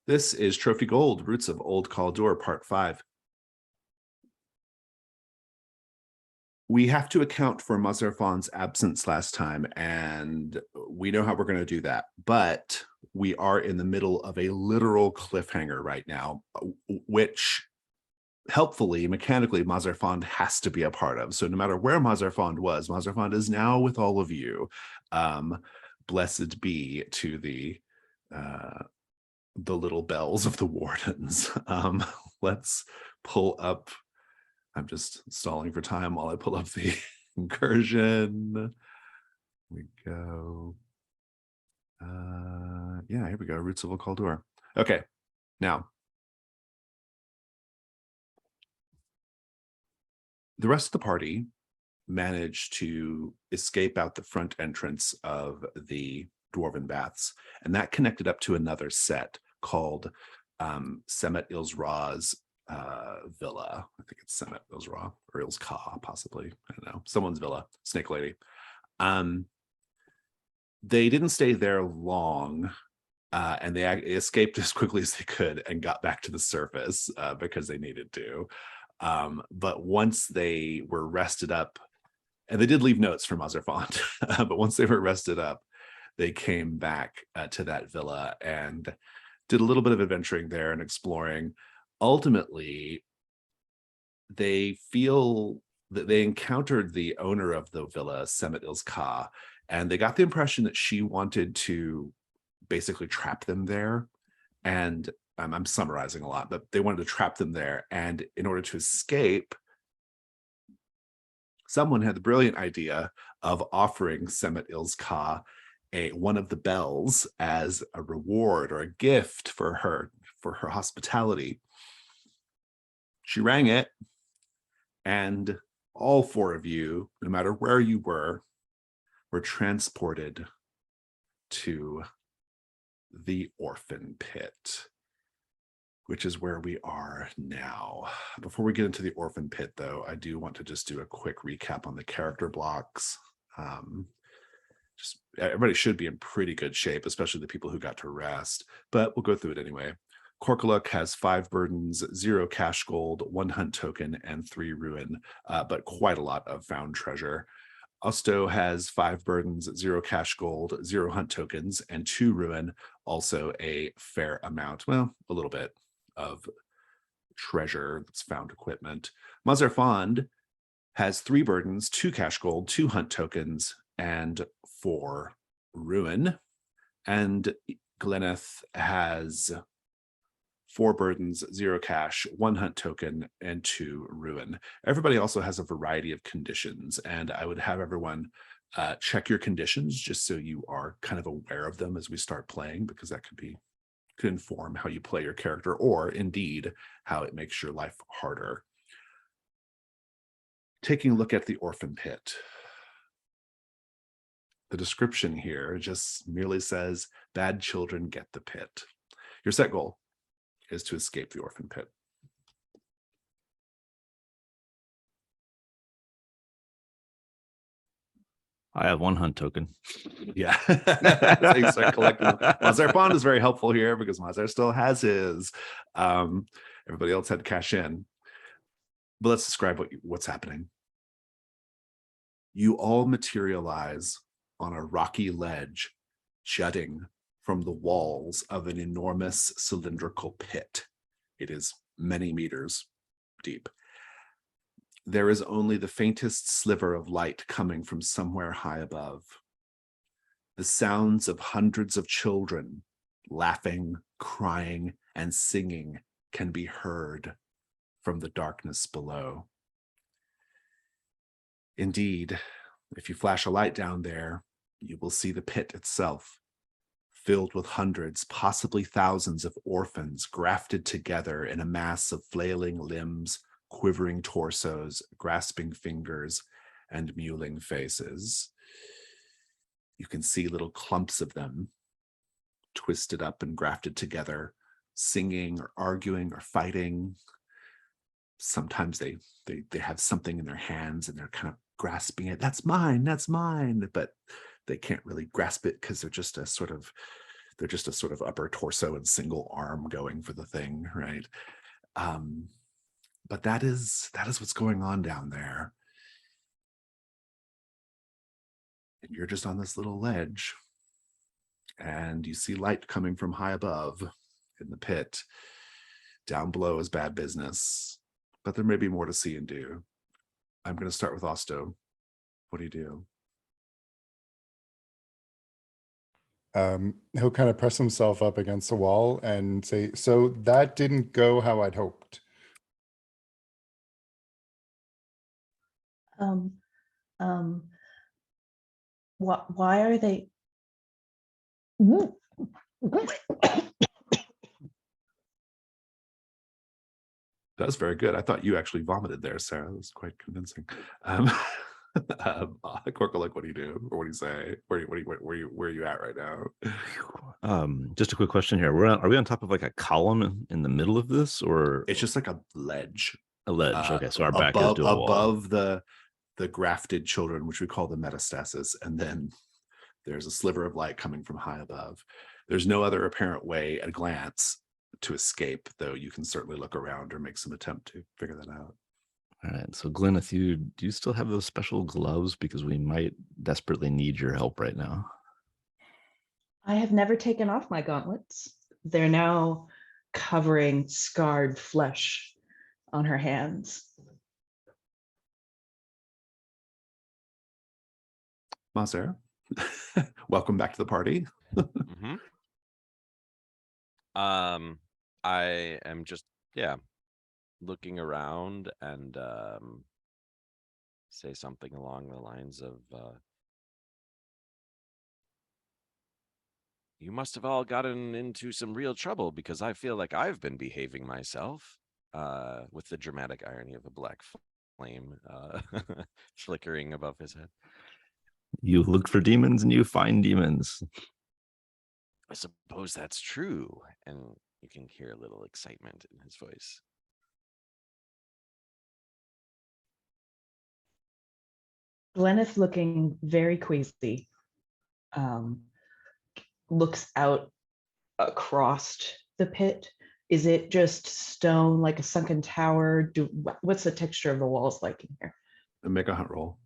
This is Trophy Gold, Roots of Old Kalduhr, Part 5. We have to account for Mazarfan's absence last time, and we know how we're going to do that. But we are in the middle of a literal cliffhanger right now, which helpfully, mechanically, Mazarfand has to be a part of. So no matter where Mazarfand was, Mazarfand is now with all of you. Blessed be to the little bells of the wardens. Let's pull up. I'm just stalling for time while I pull up the incursion. Here we go. Yeah, here we go. Roots of Kalduhr. Okay, now the rest of the party managed to escape out the front entrance of the Dwarven Baths, and that connected up to another set called Semet Ilsra's villa. I think it's Semet Ilsra or Ilska, possibly. I don't know. Someone's villa, Snake Lady. They didn't stay there long, and they escaped as quickly as they could and got back to the surface because they needed to. But once they were rested up, and they did leave notes for Mazarfand, but once they were rested up, they came back to that villa and did a little bit of adventuring there and exploring. Ultimately, they feel that they encountered the owner of the villa, Semet Ilska, and they got the impression that she wanted to basically trap them there. And I'm summarizing a lot, but they wanted to trap them there. And in order to escape, someone had the brilliant idea of offering Semet Ilska one of the bells as a reward or a gift for her hospitality. She rang it, and all four of you, no matter where you were transported to the orphan pit, which is where we are now. Before we get into the orphan pit, though, I do want to just do a quick recap on the character blocks. Just everybody should be in pretty good shape, especially the people who got to rest, but we'll go through it anyway. Korkaluk has 5 burdens, 0 cash gold, 1 hunt token, and 3 ruin, but quite a lot of found treasure. Osto has 5 burdens, 0 cash gold, 0 hunt tokens, and 2 ruin, also a fair amount, well, a little bit of treasure that's found equipment. Mazarfand has 3 burdens, 2 cash gold, 2 hunt tokens, and 4 ruin. And Gleneth has 4 burdens, 0 cash, 1 hunt token, and 2 ruin. Everybody also has a variety of conditions, and I would have everyone check your conditions just so you are kind of aware of them as we start playing, because that could inform how you play your character, or indeed how it makes your life harder. Taking a look at the orphan pit. The description here just merely says, bad children get the pit. Your set goal is to escape the orphan pit. I have 1 hunt token. Yeah. So you start collecting them. Mazarfand is very helpful here because Mazar still has his. Everybody else had to cash in. But let's describe what's happening. You all materialize on a rocky ledge jutting from the walls of an enormous cylindrical pit. It is many meters deep. There is only the faintest sliver of light coming from somewhere high above. The sounds of hundreds of children laughing, crying, and singing can be heard from the darkness below. Indeed, if you flash a light down there, you will see the pit itself, filled with hundreds, possibly thousands of orphans grafted together in a mass of flailing limbs, quivering torsos, grasping fingers, and mewling faces. You can see little clumps of them twisted up and grafted together, singing or arguing or fighting. Sometimes they have something in their hands and they're kind of grasping it. That's mine, but they can't really grasp it because they're just a sort of They're just a sort of upper torso and single arm going for the thing, right? But that is what's going on down there. And you're just on this little ledge, and you see light coming from high above in the pit. Down below is bad business, but there may be more to see and do. I'm going to start with Osto. What do you do? He'll kind of press himself up against the wall and say, so that didn't go how I'd hoped. Why are they? That's very good. I thought you actually vomited there, Sarah. That was quite convincing. Corkle, what do you do, or what do you say? Where are you at right now? Just a quick question here. Are we on top of like a column in the middle of this, or It's just like a ledge. a ledge? Okay, so our back is above, to a wall. above the grafted children, which we call the metastasis, and then there's a sliver of light coming from high above. There's no other apparent way at a glance to escape, though you can certainly look around or make some attempt to figure that out. All right. So Glenn, do you still have those special gloves? Because we might desperately need your help right now. I have never taken off my gauntlets. They're now covering scarred flesh on her hands. Sarah, welcome back to the party. Mm-hmm. I am just looking around and say something along the lines of you must have all gotten into some real trouble, because I feel like I've been behaving myself, with the dramatic irony of a black flame flickering above his head. You look for demons and you find demons. I suppose that's true. And you can hear a little excitement in his voice. Gleneth, looking very queasy, looks out across the pit. Is it just stone, like a sunken tower? What's the texture of the walls like in here? Make a hunt roll.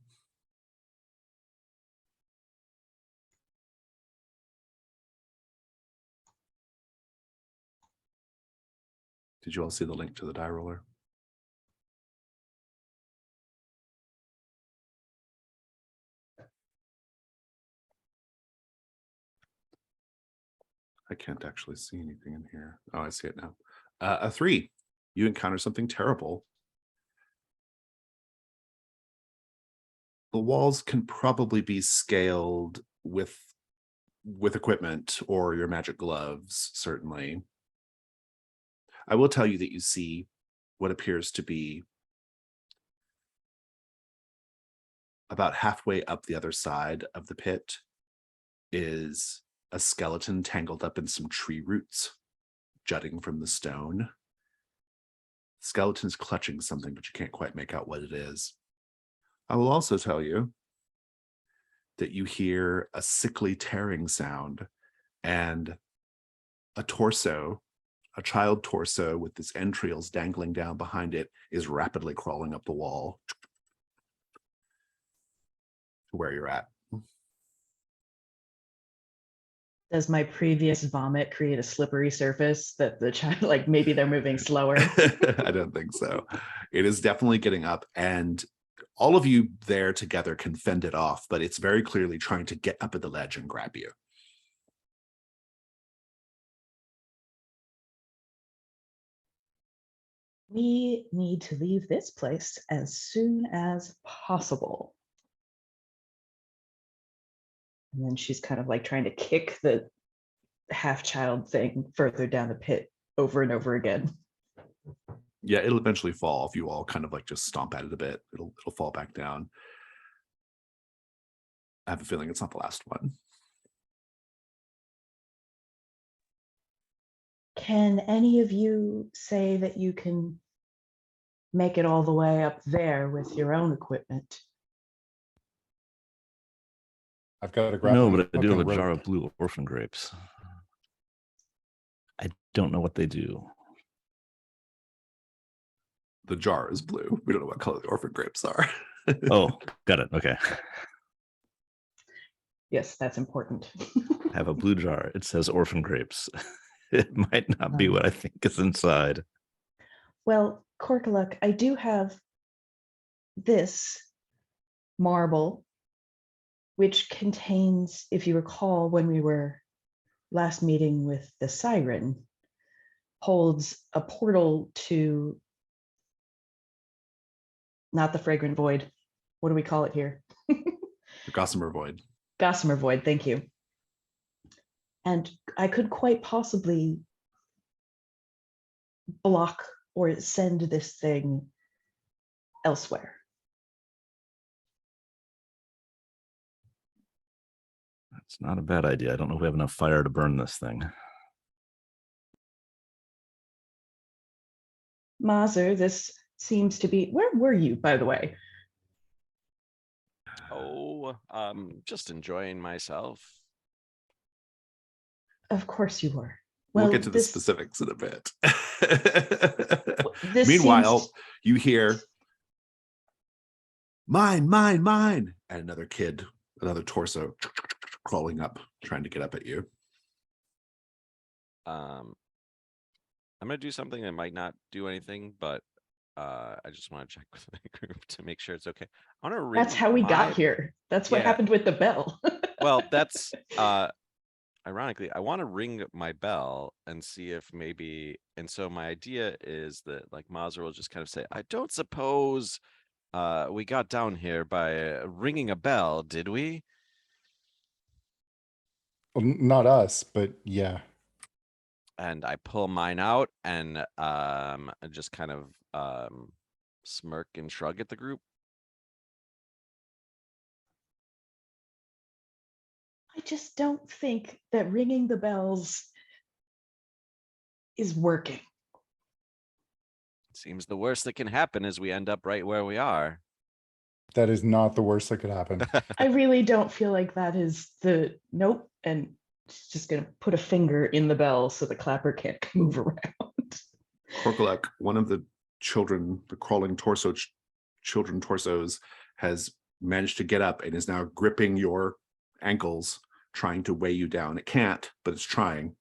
Did you all see the link to the die roller? I can't actually see anything in here. Oh, I see it now. A 3. You encounter something terrible. The walls can probably be scaled with equipment or your magic gloves, certainly. I will tell you that you see what appears to be about halfway up the other side of the pit is a skeleton tangled up in some tree roots jutting from the stone. The skeleton's clutching something, but you can't quite make out what it is. I will also tell you that you hear a sickly tearing sound, and a torso, a child torso with its entrails dangling down behind it, is rapidly crawling up the wall to where you're at. Does my previous vomit create a slippery surface that the child, like maybe they're moving slower? I don't think so. It is definitely getting up, and all of you there together can fend it off, but it's very clearly trying to get up at the ledge and grab you. We need to leave this place as soon as possible. And then she's kind of like trying to kick the half-child thing further down the pit over and over again. Yeah, it'll eventually fall if you all kind of like just stomp at it a bit. It'll fall back down. I have a feeling it's not the last one. Can any of you say that you can make it all the way up there with your own equipment? I've got a No, grappling but I do have a hook and jar rope. of blue orphan grapes. don't know what they do. The jar is blue. We don't know what color the orphan grapes are. Oh, got it. Okay. Yes, that's important. I have a blue jar. It says orphan grapes. It might not be what I think is inside. Well, Corkaluk, I do have this marble, which contains, if you recall, when we were last meeting with the siren, holds a portal to not the fragrant void. What do we call it here? The Gossamer Void. Gossamer void, thank you. And I could quite possibly block or send this thing elsewhere. That's not a bad idea. I don't know if we have enough fire to burn this thing. Mazer, this seems to be, where were you, by the way? Oh, just enjoying myself. Of course you were. We'll Well, get to the this- specifics in a bit. this Meanwhile, seems- you hear mine, mine, mine, and another kid, another torso crawling up, trying to get up at you. I'm gonna do something that might not do anything, but I just want to check with my group to make sure it's okay. I want to ring. That's how we my- got here. That's what Yeah. happened with the bell. Well, that's ironically, I want to ring my bell and see if maybe. And so my idea is that like Mazer will just kind of say, "I don't suppose we got down here by ringing a bell, did we?" Well, not us, but yeah. And I pull mine out and just kind of smirk and shrug at the group. I just don't think that ringing the bells is working. Seems the worst that can happen is we end up right where we are. That is not the worst that could happen. I really don't feel like that is the nope. And she's just gonna put a finger in the bell so the clapper can't move around. Korkaluk, one of the children, the crawling children torsos, has managed to get up and is now gripping your ankles, trying to weigh you down. It can't, but it's trying.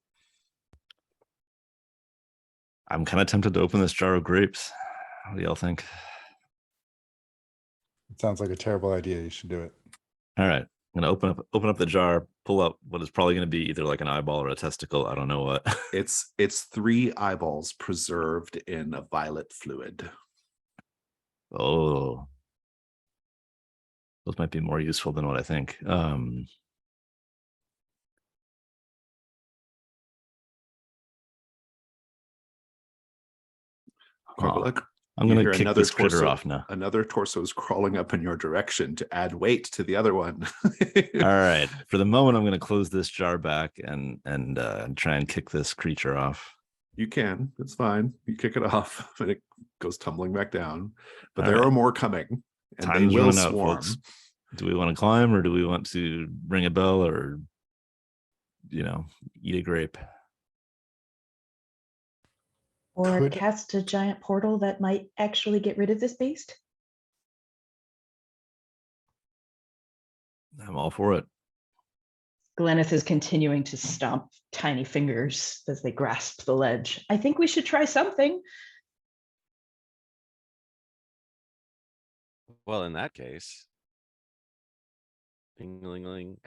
I'm kind of tempted to open this jar of grapes. What do y'all think? It sounds like a terrible idea. You should do it. All right. I'm gonna open up the jar, pull up what is probably gonna be either like an eyeball or a testicle. I don't know what. It's 3 eyeballs preserved in a violet fluid. Oh. Those might be more useful than what I think. Korkaluk, I'm you gonna hear kick another this critter torso- off now. another torso is crawling up in your direction to add weight to the other one. All right. For the moment, I'm gonna close this jar back and try and kick this creature off. You can. It's fine. You kick it off and it goes tumbling back down. But All there right. are more coming. And Time's they will running out, swarm. folks. Do we want to climb or do we want to ring a bell or, eat a grape? Or Could- cast a giant portal that might actually get rid of this beast. I'm all for it. Gleneth is continuing to stomp tiny fingers as they grasp the ledge. I think we should try something. Well, in that case. Ding-a-ling-a-ling.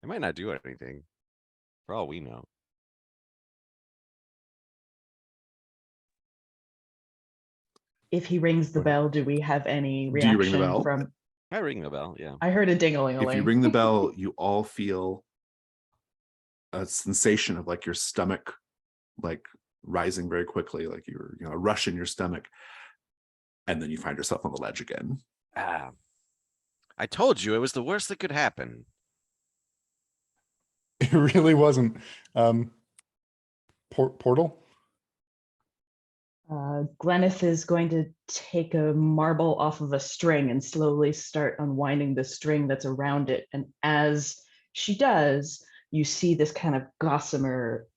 It might not do anything. For all we know. If he rings the What- bell, do we have any Do you ring the reaction bell? from? I ring the bell, yeah. I heard a ding-a-ling-a-ling. If you ring the bell, you all feel a sensation of like your stomach like rising very quickly, like you're a rush in your stomach. And then you find yourself on the ledge again. Ah, I told you it was the worst that could happen. It really wasn't. Portal? Gleneth is going to take a marble off of a string and slowly start unwinding the string that's around it. And as she does, you see this kind of gossamer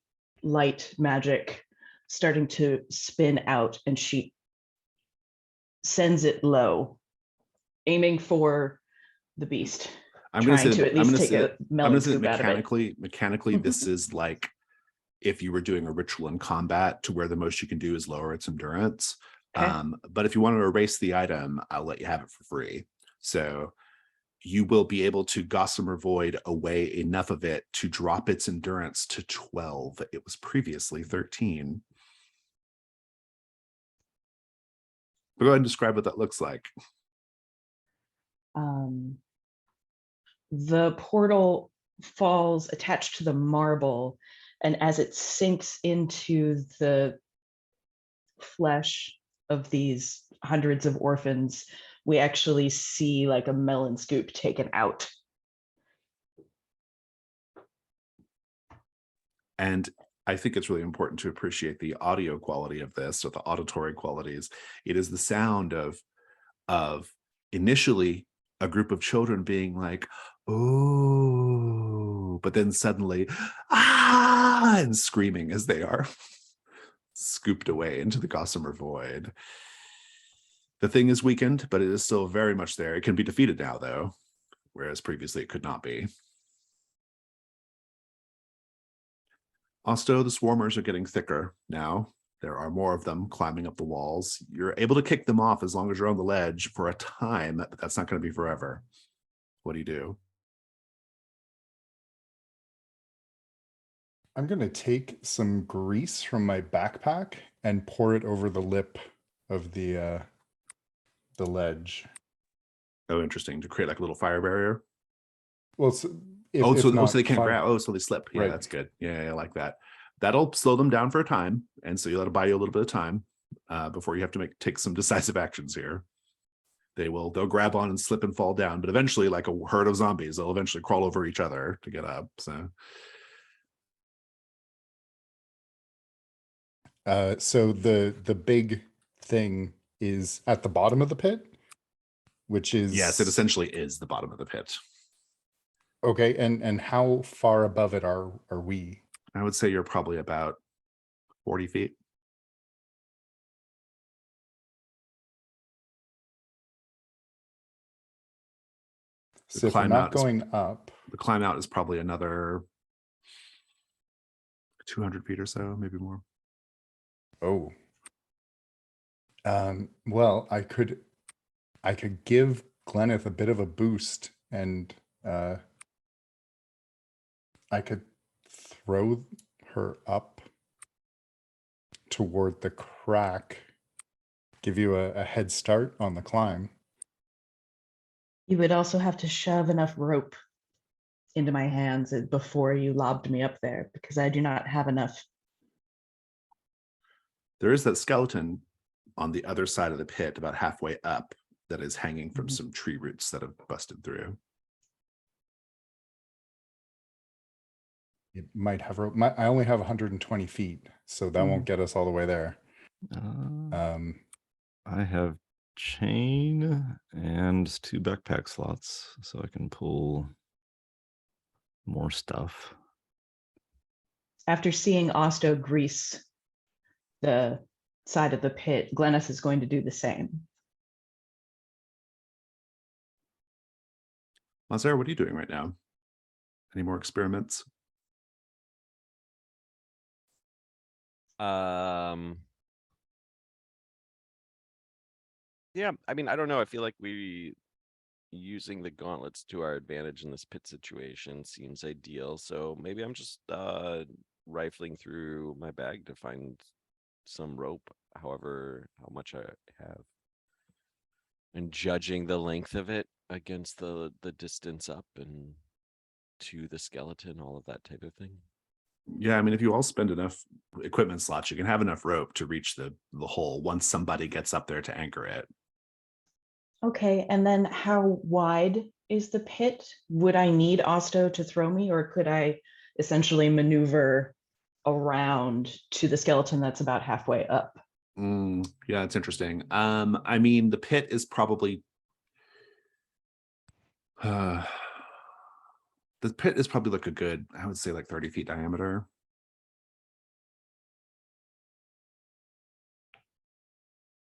light magic starting to spin out, and she sends it low, aiming for the beast. I'm going trying to say to that, at I'm least going to take say a that, melon scoop out of it. mechanically, this is like if you were doing a ritual in combat to where the most you can do is lower its endurance. Okay. But if you want to erase the item, I'll let you have it for free. So you will be able to Gossamer Void away enough of it to drop its endurance to 12. It was previously 13. But go ahead and describe what that looks like. The portal falls attached to the marble, and as it sinks into the flesh of these hundreds of orphans, we actually see like a melon scoop taken out. And I think it's really important to appreciate the audio quality of this, or the auditory qualities. It is the sound of initially a group of children being like, oh, but then suddenly, ah, and screaming as they are scooped away into the Gossamer Void. The thing is weakened, but it is still very much there. It can be defeated now, though, whereas previously it could not be. Also, the swarmers are getting thicker now. There are more of them climbing up the walls. You're able to kick them off as long as you're on the ledge for a time, but that's not going to be forever. What do you do? I'm going to take some grease from my backpack and pour it over the lip of the ledge. Oh, interesting. To create like a little fire barrier. Well, if, So not they can't fire- grab. Oh, so they slip. Yeah, Right. that's good. Yeah, I like that. That'll slow them down for a time, and so you'll buy you a little bit of time before you have to take some decisive actions here. They'll grab on and slip and fall down, but eventually, like a herd of zombies, they'll eventually crawl over each other to get up. So the big thing is at the bottom of the pit, which is yes, it essentially is the bottom of the pit. okay. And how far above it are we? I would say you're probably about 40 feet. So if we're climb not out is- going up, The climb out is probably another 200 feet or so, maybe more. oh, well, I could give Gleneth a bit of a boost, and I could throw her up toward the crack, give you a head start on the climb. You would also have to shove enough rope into my hands before you lobbed me up there, because I do not have enough. There is that skeleton on the other side of the pit, about halfway up, that is hanging from some tree roots that have busted through. It might have rope. I only have 120 feet, so that won't get us all the way there. I have chain and 2 backpack slots, so I can pull more stuff. After seeing Osto grease the side of the pit, Glennis is going to do the same. Mazar, what are you doing right now? Any more experiments? Yeah, I mean, I don't know. I feel like using the gauntlets to our advantage in this pit situation seems ideal. So maybe I'm just rifling through my bag to find some rope, how much I have, and judging the length of it against the distance up and to the skeleton, all of that type of thing. Yeah, I mean, if you all spend enough equipment slots, you can have enough rope to reach the hole once somebody gets up there to anchor it. Okay, and then how wide is the pit? Would I need Osto to throw me, or could I essentially maneuver around to the skeleton that's about halfway up? Yeah, it's interesting. I mean, the pit is probably the The pit is probably like a good, I would say like 30 feet diameter.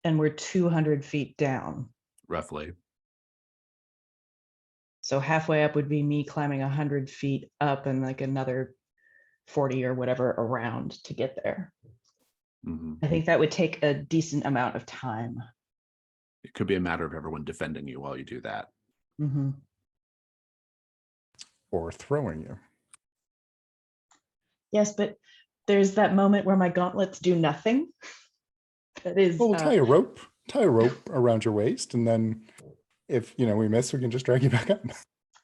And we're 200 feet down. Roughly. So halfway up would be me climbing 100 feet up and like another 40 or whatever around to get there. Mhm. I think that would take a decent amount of time. It could be a matter of everyone defending you while you do that. Mhm. Or throwing you. Yes, but there's that moment where my gauntlets do nothing. That is, Well, we'll tie a rope around your waist, and then if we miss, we can just drag you back up.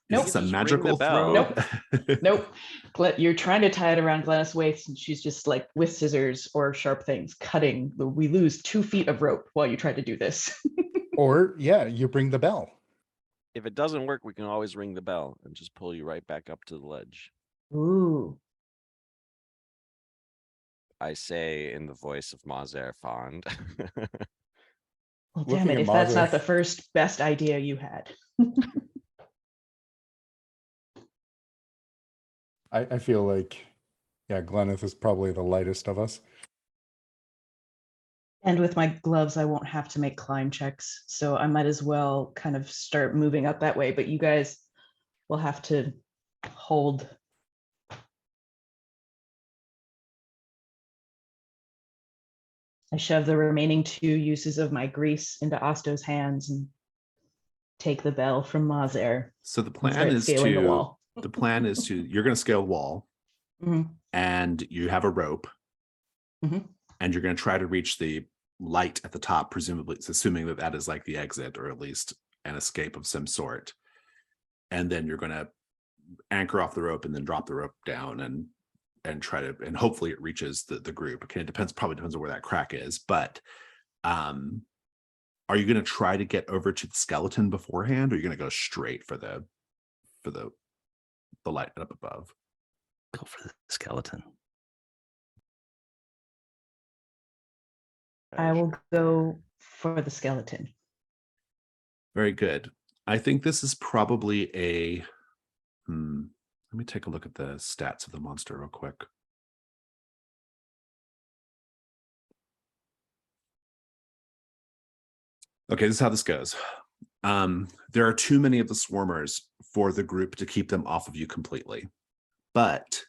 Nope. Is this a Just ring the magical bell. throw? nope. You're trying to tie it around Glennis' waist, and she's just like with scissors or sharp things cutting. We lose 2 feet of rope while you try to do this. Or you bring the bell. If it doesn't work, we can always ring the bell and just pull you right back up to the ledge. Ooh. I say in the voice of Mazer Fond. Well, Looking damn it, at if that's Mazer. not the first best idea you had. I feel like, Gleneth is probably the lightest of us. And with my gloves, I won't have to make climb checks. So I might as well kind of start moving up that way. But you guys will have to hold. I shove the remaining 2 uses of my grease into Osto's hands and take the bell from Mazer. So the and plan start is scaling the wall. the plan is to, you're going to scale the wall Mhm. and you have a rope Mhm. and you're going to try to reach the light at the top, presumably, assuming that that is like the exit or at least an escape of some sort. And then you're going to anchor off the rope and then drop the rope down and try to, and hopefully it reaches the group. Okay, it probably depends on where that crack is, but are you going to try to get over to the skeleton beforehand, or are you going to go straight for the light up above? Go for the skeleton. I will go for the skeleton. Very good. I think this is probably a let me take a look at the stats of the monster real quick. Okay, this is how this goes. There are too many of the swarmers for the group to keep them off of you completely, but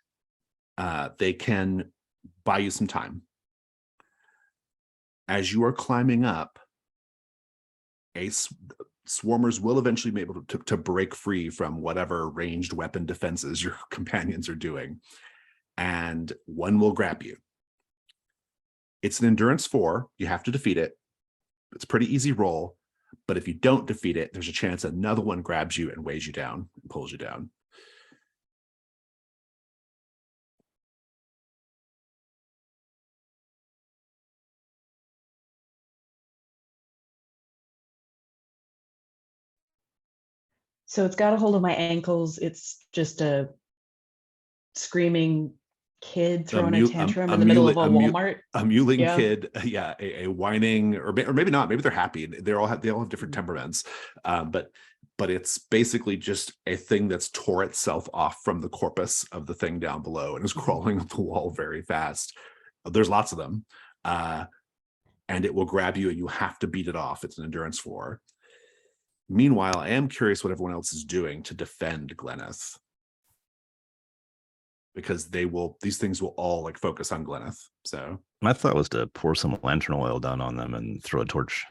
they can buy you some time. As you are climbing up, swarmers will eventually be able to break free from whatever ranged weapon defenses your companions are doing, and one will grab you. It's an endurance 4. You have to defeat it. It's a pretty easy roll, but if you don't defeat it, there's a chance another one grabs you and weighs you down and pulls you down. So it's got a hold of my ankles. It's just a screaming kid throwing a tantrum in the middle of a Walmart. A mewling Yeah. kid, a whining, or maybe not. Maybe they're happy. They all have different temperaments, but it's basically just a thing that's tore itself off from the corpus of the thing down below and is crawling up the wall very fast. There's lots of them, and it will grab you, and you have to beat it off. It's an endurance 4. Meanwhile, I am curious what everyone else is doing to defend Gleneth, because these things will all like focus on Gleneth. So My thought was to pour some lantern oil down on them and throw a torch.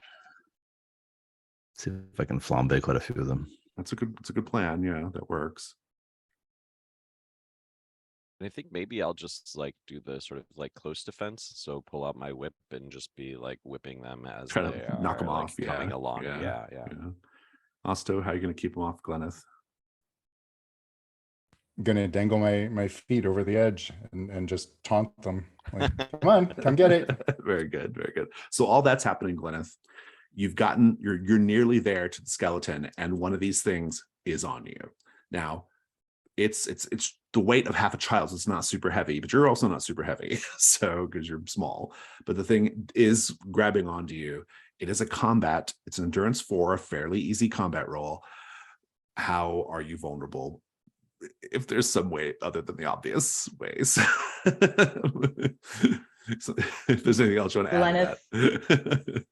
See if I can flambe quite a few of them. it's a good plan. Yeah, that works. I think maybe I'll just like do the sort of like close defense. So pull out my whip and just be like whipping them as Try they to knock are them like off. coming Yeah, along. Yeah. Osto, how are you going to keep them off Gleneth? Gonna dangle my feet over the edge and just taunt them. Like, come on, come get it. Very good, very good. So all that's happening, Gleneth. You're nearly there to the skeleton, and one of these things is on you. Now, it's the weight of half a child, so it's not super heavy, but you're also not super heavy, so because you're small. But the thing is grabbing onto you. It is a combat. It's an endurance 4, a fairly easy combat roll. How are you vulnerable? if there's some way other than the obvious ways. So if there's anything else you want to add to that.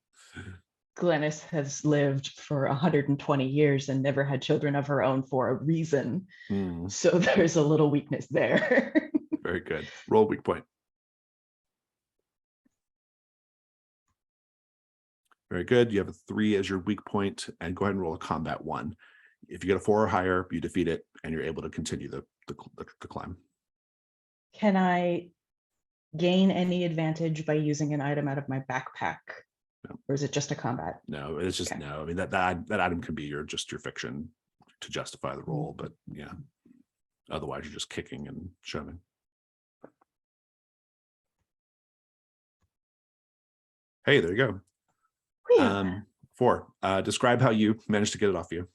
Glennis has lived for 120 years and never had children of her own for a reason. Hmm, So there's a little weakness there. very good. Roll weak point. Very good. You have a 3 as your weak point, and go ahead and roll a combat 1. If you get a 4 or higher, you defeat it, and you're able to continue the climb. Can I gain any advantage by using an item out of my backpack? No. Or is it just a combat? No, it's just Okay. no. I mean that item can be your fiction to justify the roll, but yeah. Otherwise, you're just kicking and shoving. Hey, there you go. Whew. 4. Describe how you managed to get it off you.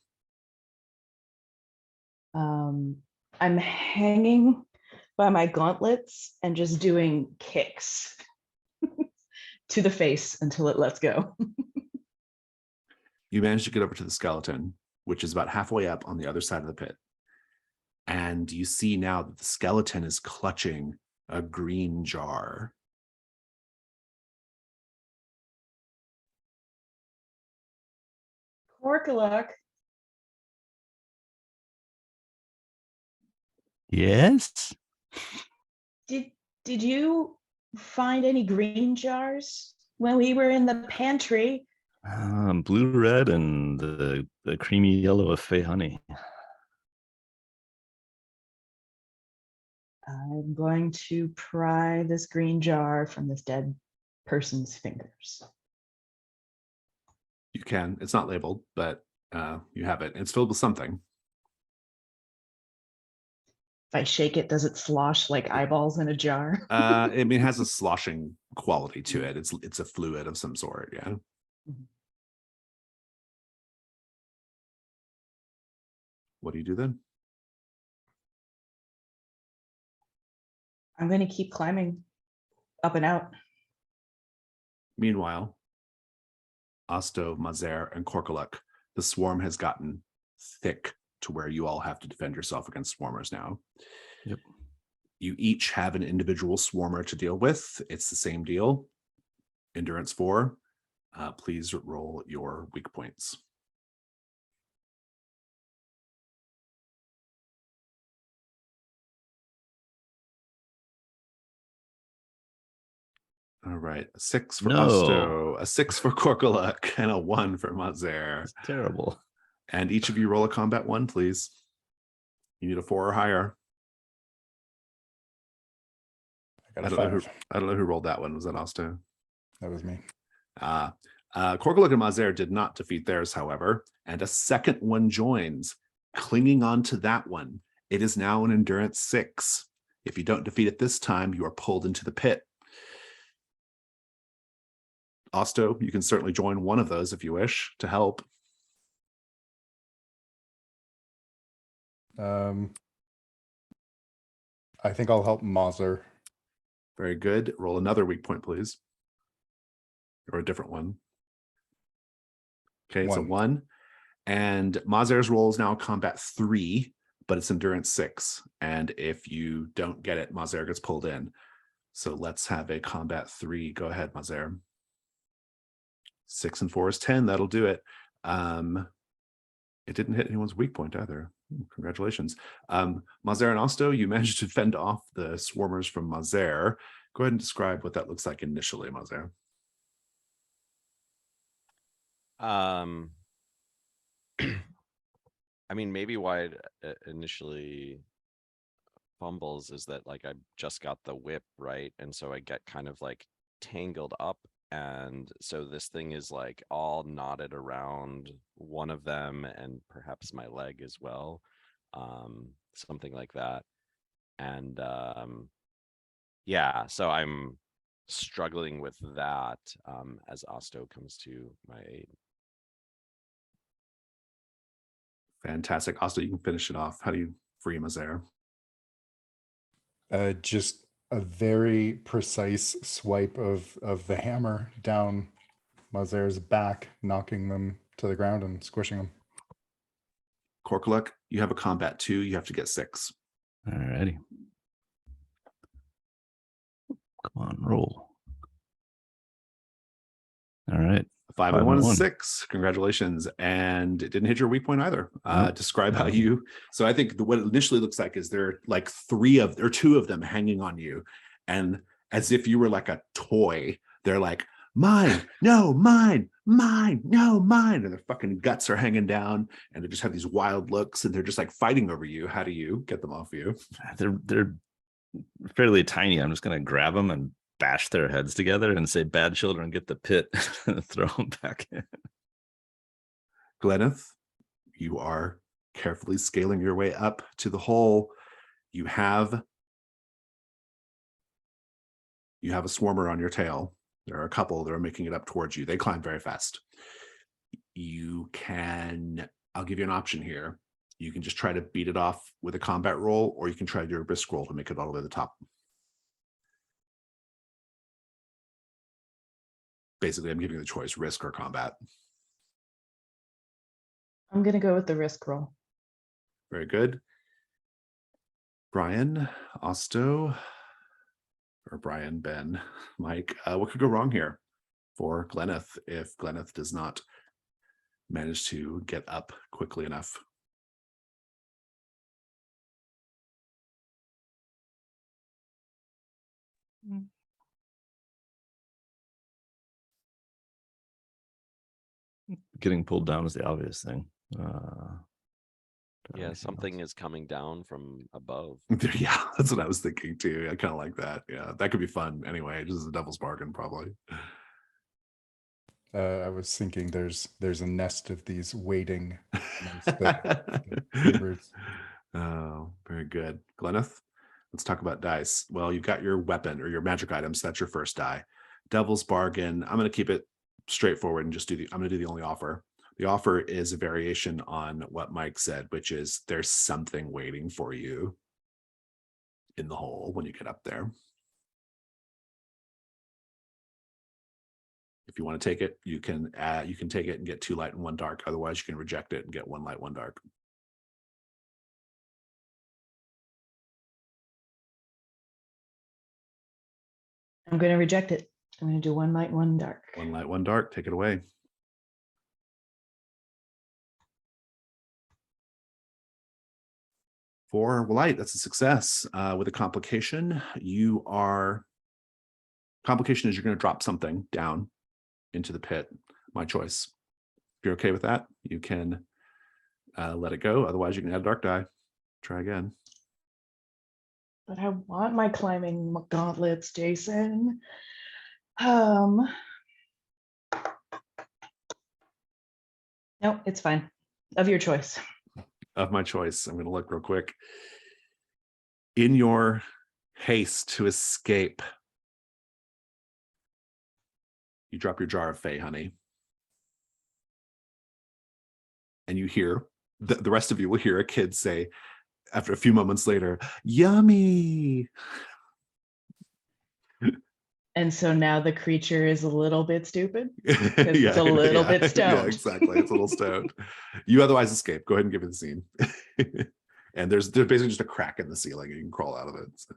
I'm hanging by my gauntlets and just doing kicks to the face until it lets go. You managed to get over to the skeleton, which is about halfway up on the other side of the pit. And you see now that the skeleton is clutching a green jar. Corkaluk, Yes. did you find any green jars when we were in the pantry? Blue, red, and the creamy yellow of Fey honey. I'm going to pry this green jar from this dead person's fingers. You can. It's not labeled, but you have it. It's filled with something. If I shake it, does it slosh like eyeballs in a jar? I mean, it has a sloshing quality to it. It's a fluid of some sort. Yeah. Mhm. What do you do then? I'm going to keep climbing up and out. Meanwhile, Osto, Mazer, and Korkaluk, the swarm has gotten thick to where you all have to defend yourself against swarmers now. Yep. You each have an individual swarmer to deal with. It's the same deal. Endurance 4. Please roll your weak points. All right, a 6 for No. Osto, a 6 for Korkaluk, and a 1 for Mazer. It's terrible. And each of you roll a combat 1, please. You need a 4 or higher. I got I a don't know 5. I don't know who rolled that one. Was that Osto? That was me. Korkaluk and Mazer did not defeat theirs, however, and a second one joins, clinging on to that one. It is now an endurance 6. If you don't defeat it this time, you are pulled into the pit. Osto, you can certainly join one of those if you wish to help. I think I'll help Mazer. Very good. Roll another weak point, please. Or a different one. Okay, it's a 1. And Mazer's roll is now combat 3, but it's endurance 6. And if you don't get it, Mazer gets pulled in. So let's have a combat 3. Go ahead, Mazer. 6 and 4 is 10. That'll do it. It didn't hit anyone's weak point either. Congratulations. Mazer and Osto, you managed to fend off the swarmers from Mazer. Go ahead and describe what that looks like initially, Mazer. I mean, maybe why it initially fumbles is that like I just got the whip, right? And so I get kind of like tangled up. And so this thing is like all knotted around one of them and perhaps my leg as well. Something like that. And yeah, so I'm struggling with that as Osto comes to my aid. Fantastic. Osto, you can finish it off. How do you free Mazer? Just a very precise swipe of the hammer down Mazer's back, knocking them to the ground and squishing them. Korkaluk, You have a combat 2. You have to get 6. Alrighty. Come on, roll. All right. 5 and 1 and is 1. 6. Congratulations. And it didn't hit your weak point either. Nope. Describe how you. So I think what it initially looks like is there are like 2 of them hanging on you. And as if you were like a toy, they're like, mine, no, mine, no, mine. And their fucking guts are hanging down and they just have these wild looks and they're just like fighting over you. How do you get them off you? They're fairly tiny. I'm just gonna grab them and bash their heads together and say, "Bad children get the pit." And throw them back in. Gleneth, you are carefully scaling your way up to the hole. You have a swarmer on your tail. There are a couple that are making it up towards you. They climb very fast. I'll give you an option here. You can just try to beat it off with a combat roll, or you can try to do a risk roll to make it all the way to the top. Basically, I'm giving you the choice, risk or combat. I'm going to go with the risk roll. Very good. Brian, Osto, or Brian, Ben, Mike, what could go wrong here for Gleneth if Gleneth does not manage to get up quickly enough? Getting pulled down is the obvious thing. Yeah, something is coming down from above. Yeah, that's what I was thinking too. I kind of like that. Yeah, that could be fun anyway. Just a devil's bargain, probably. I was thinking there's a nest of these waiting amongst the neighbors. Oh, very good. Gleneth, let's talk about dice. Well, you've got your weapon or your magic items. That's your first die. Devil's bargain. I'm going to keep it straightforward and just I'm going to do the only offer. The offer is a variation on what Mike said, which is there's something waiting for you in the hole when you get up there. If you want to take it, you can take it and get 2 light and 1 dark. Otherwise, you can reject it and get 1 light, 1 dark. I'm going to reject it. I'm going to do 1 light, 1 dark. 1 light, 1 dark. Take it away. For light, that's a success. With a complication, complication is you're going to drop something down into the pit. My choice. If you're okay with that, you can let it go. Otherwise, you can add a dark die. Try again. But I want my climbing gauntlets, Jason. No, it's fine. Of your choice. Of my choice. I'm going to look real quick. In your haste to escape, you drop your jar of Fey honey. And you hear, the rest of you will hear a kid say, after a few moments later, yummy. And so now the creature is a little bit stupid. It's a little bit stoned. Yeah, exactly. It's a little stoned. You otherwise escape. Go ahead and give it the scene. And there's basically just a crack in the ceiling and you can crawl out of it. So.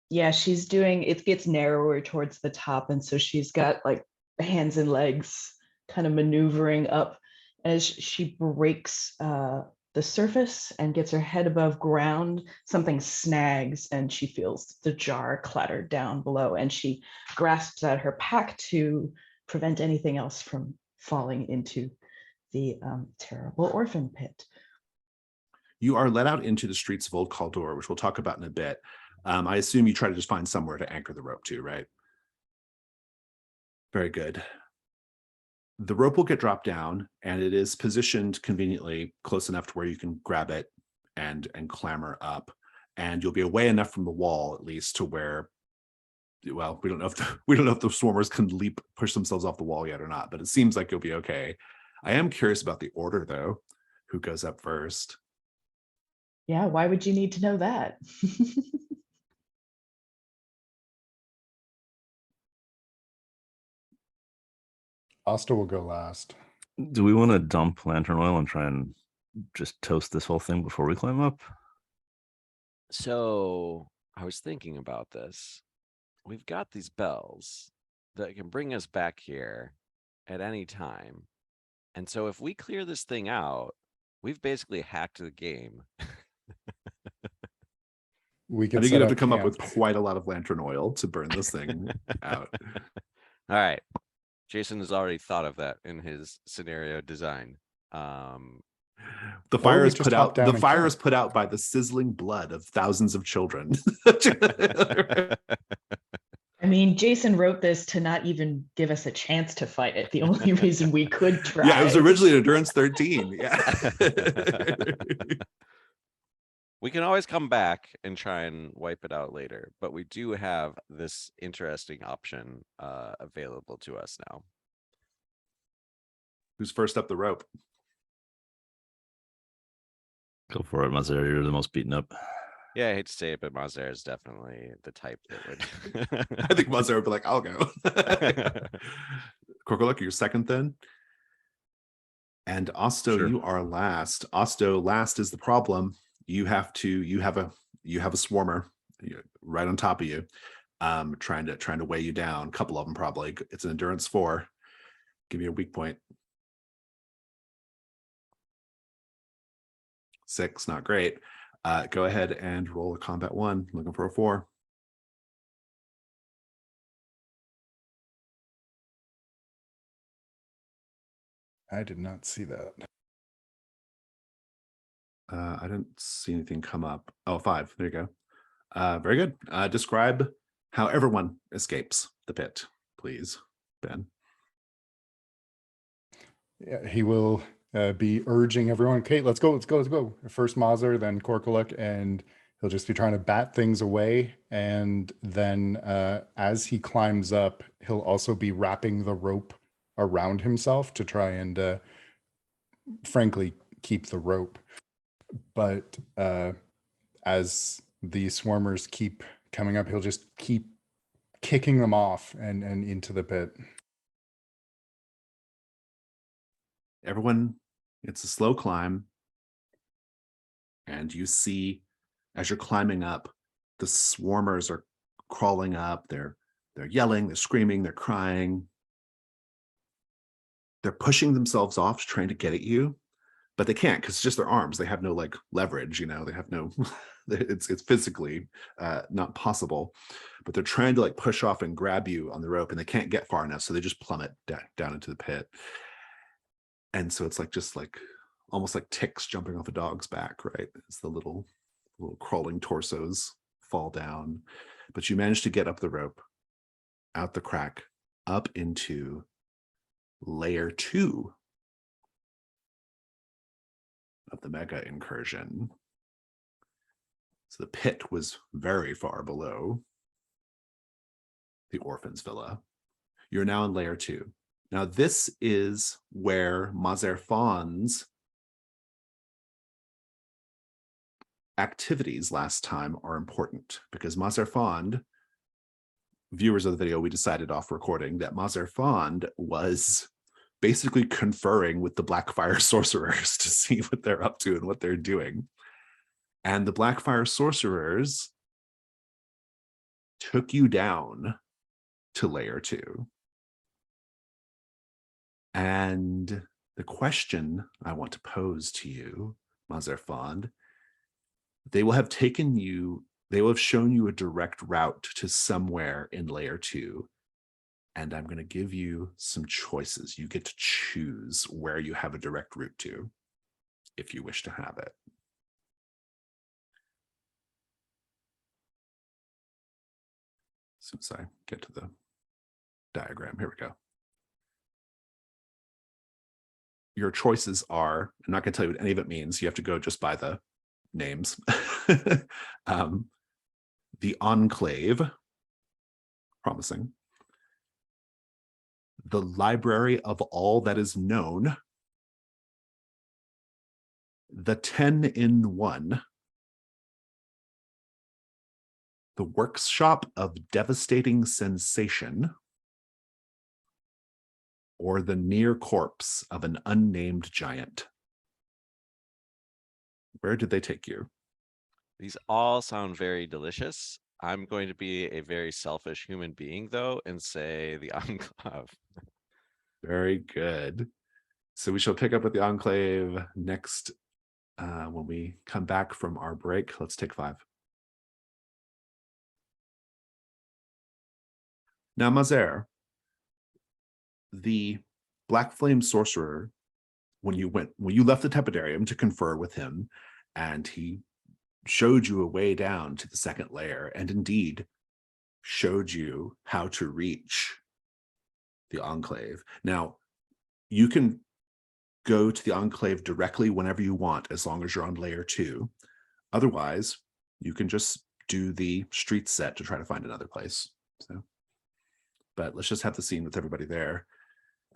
Yeah, she's doing, it gets narrower towards the top. And so she's got like hands and legs kind of maneuvering up as she breaks the surface and gets her head above ground. Something snags and she feels the jar clatter down below, and she grasps at her pack to prevent anything else from falling into the terrible orphan pit. You are let out into the streets of Old Kalduhr, which we'll talk about in a bit. I assume you try to just find somewhere to anchor the rope to, right? Very good. The rope will get dropped down, and it is positioned conveniently close enough to where you can grab it and clamber up. And you'll be away enough from the wall, at least, to where, well, we don't know if the swarmers can push themselves off the wall yet or not, but it seems like you'll be okay. I am curious about the order, though. Who goes up first? Yeah, why would you need to know that? Asta will go last. Do we want to dump lantern oil and try and just toast this whole thing before we climb up? So I was thinking about this. We've got these bells that can bring us back here at any time. And so if we clear this thing out, we've basically hacked the game. We I could think set you'd have to up come up with camp. quite a lot of lantern oil to burn this thing out. All right. Jason has already thought of that in his scenario design. The Or fire we is just put hop out. down The and fire is camp. put out by the sizzling blood of thousands of children. I mean, Jason wrote this to not even give us a chance to fight it. The only reason we could try. Yeah, it was originally an Endurance 13. Yeah. We can always come back and try and wipe it out later, but we do have this interesting option available to us now. Who's first up the rope? Go for it, Mazer. You're the most beaten up. Yeah, I hate to say it, but Mazer is definitely the type that would. I think Mazar would be like, I'll go. Korkoluk, you're second then. And Osto, Sure. you are last. Osto, last is the problem. You have a swarmer right on top of you, trying to weigh you down. A couple of them probably. It's an endurance 4. Give you a weak point. 6, not great. Go ahead and roll a combat 1. Looking for a 4. I did not see that. I didn't see anything come up. Oh, 5. There you go. Very good. Describe how everyone escapes the pit, please, Ben. Yeah, he will be urging everyone, okay, let's go. First Mazer, then Korkuluk, and he'll just be trying to bat things away. And then as he climbs up, he'll also be wrapping the rope around himself to try and frankly keep the rope. But as the swarmers keep coming up, he'll just keep kicking them off and into the pit. Everyone, it's a slow climb. And you see, as you're climbing up, the swarmers are crawling up. They're yelling, they're screaming, they're crying. They're pushing themselves off, trying to get at you, but they can't because it's just their arms. They have no like leverage, they have no, it's physically not possible, but they're trying to like push off and grab you on the rope and they can't get far enough. So they just plummet down into the pit. And so it's like, just like almost like ticks jumping off a dog's back, right? It's the little crawling torsos fall down, but you manage to get up the rope, out the crack, up into layer 2 of the mega incursion. So the pit was very far below the orphan's villa. You're now in layer 2. Now this is where Mazer Fawn's activities last time are important, because Mazer Fawn, viewers of the video, we decided off recording that Mazer Fawn was basically conferring with the Blackfire sorcerers to see what they're up to and what they're doing. And the Blackfire sorcerers took you down to layer 2. And the question I want to pose to you, Mazer Fawn, they will have shown you a direct route to somewhere in layer 2. And I'm going to give you some choices. You get to choose where you have a direct route to, if you wish to have it. As soon as I get to the diagram, here we go. Your choices are, I'm not going to tell you what any of it means. You have to go just by the names. The Enclave, promising. The Library of All That Is Known. The 10-in-1. The Workshop of Devastating Sensation. or the near corpse of an unnamed giant? Where did they take you? These all sound very delicious. I'm going to be a very selfish human being, though, and say the Enclave. Very good. So we shall pick up with the Enclave next when we come back from our break. Let's take 5. Now, Mazer, the Black Flame Sorcerer, when you left the Tepidarium to confer with him, and he showed you a way down to the second layer, and indeed showed you how to reach the Enclave. Now, you can go to the Enclave directly whenever you want, as long as you're on layer 2. Otherwise, you can just do the street set to try to find another place. So, but let's just have the scene with everybody there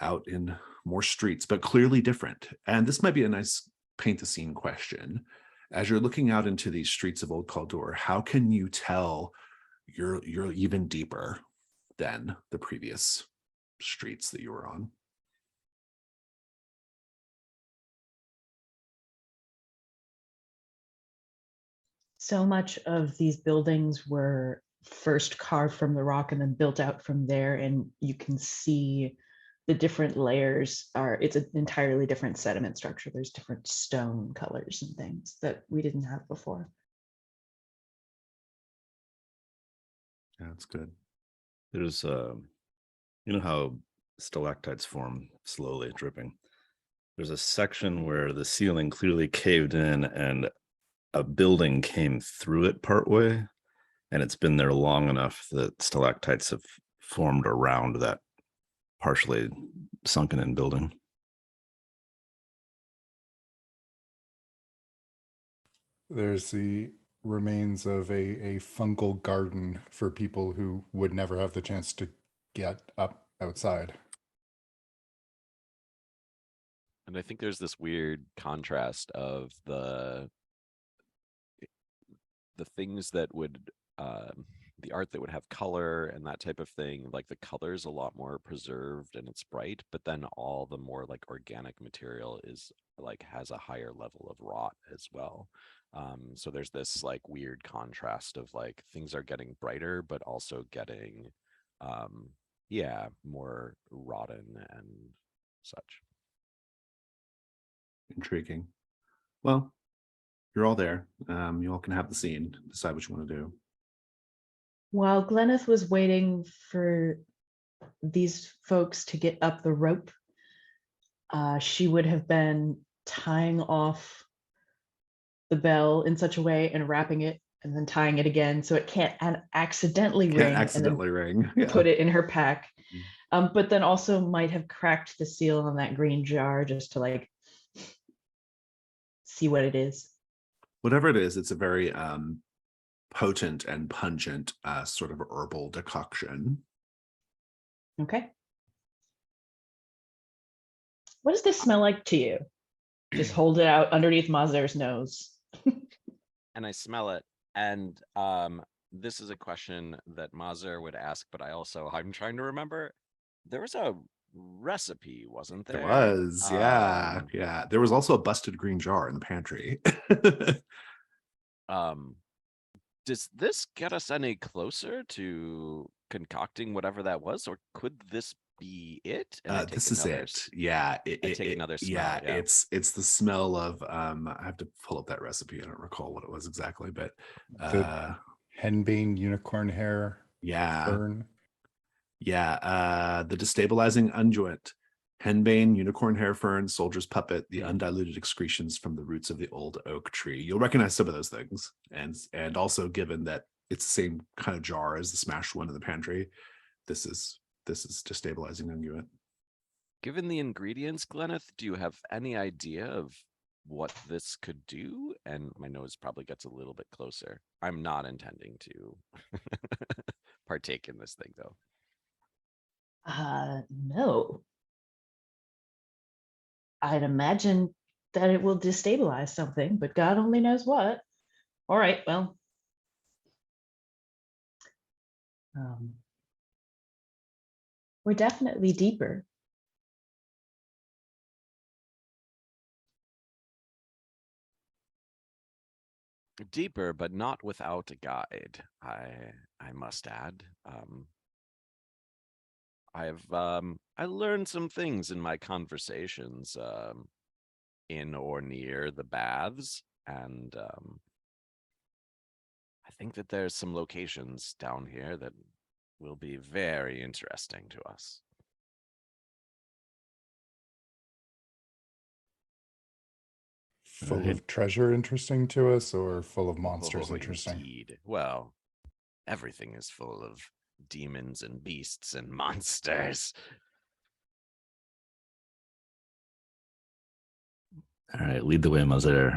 out in more streets, but clearly different. And this might be a nice paint the scene question. As you're looking out into these streets of Old Kalduhr, how can you tell you're even deeper than the previous streets that you were on? So much of these buildings were first carved from the rock and then built out from there, and you can see the different layers it's an entirely different sediment structure. There's different stone colors and things that we didn't have before. Yeah, that's good. There's you know how stalactites form slowly dripping. There's a section where the ceiling clearly caved in and a building came through it partway, and it's been there long enough that stalactites have formed around that partially sunken in building. There's the remains of a fungal garden for people who would never have the chance to get up outside. And I think there's this weird contrast of the things that would the art that would have color and that type of thing, like the color's a lot more preserved and it's bright, but then all the more like organic material is like has a higher level of rot as well. So there's this like weird contrast of like things are getting brighter but also getting yeah, more rotten and such. Intriguing. Well, you're all there. You all can have the scene, decide what you want to do. While Gleneth was waiting for these folks to get up the rope, she would have been tying off the bell in such a way and wrapping it and then tying it again so it can't accidentally ring. Can't accidentally ring. Yeah. Put it in her pack. Mm. But then also might have cracked the seal on that green jar just to like see what it is. Whatever it is, it's a very potent and pungent sort of herbal decoction. Okay. What does this smell like to you? Just hold it out underneath Mazer's nose. And I smell it. And this is a question that Mazer would ask, but I'm trying to remember. There was a recipe, wasn't there? There was, yeah. Yeah. There was also a busted green jar in the pantry. Does this get us any closer to concocting whatever that was, or could this be it? And This is it. Yeah. Another smell. Yeah, it's the smell of I have to pull up that recipe. I don't recall what it was exactly, but The henbane unicorn hair fern. Yeah. The destabilizing unguent, henbane, unicorn hair fern, soldier's puppet, the undiluted excretions from the roots of the old oak tree. You'll recognize some of those things. And also given that it's the same kind of jar as the smashed one in the pantry, this is destabilizing unguent. Given the ingredients, Gleneth, do you have any idea of what this could do? And my nose probably gets a little bit closer. I'm not intending to partake in this thing, though. No. I'd imagine that it will destabilize something, but God only knows what. All right, well. We're definitely deeper deeper, but not without a guide. I must add. I learned some things in my conversations in or near the baths, and I think that there's some locations down here that will be very interesting to us. Full Right. of treasure interesting to us, or full of monsters Oh, interesting? indeed. Well, everything is full of demons and beasts and monsters. All right, lead the way, Mazer.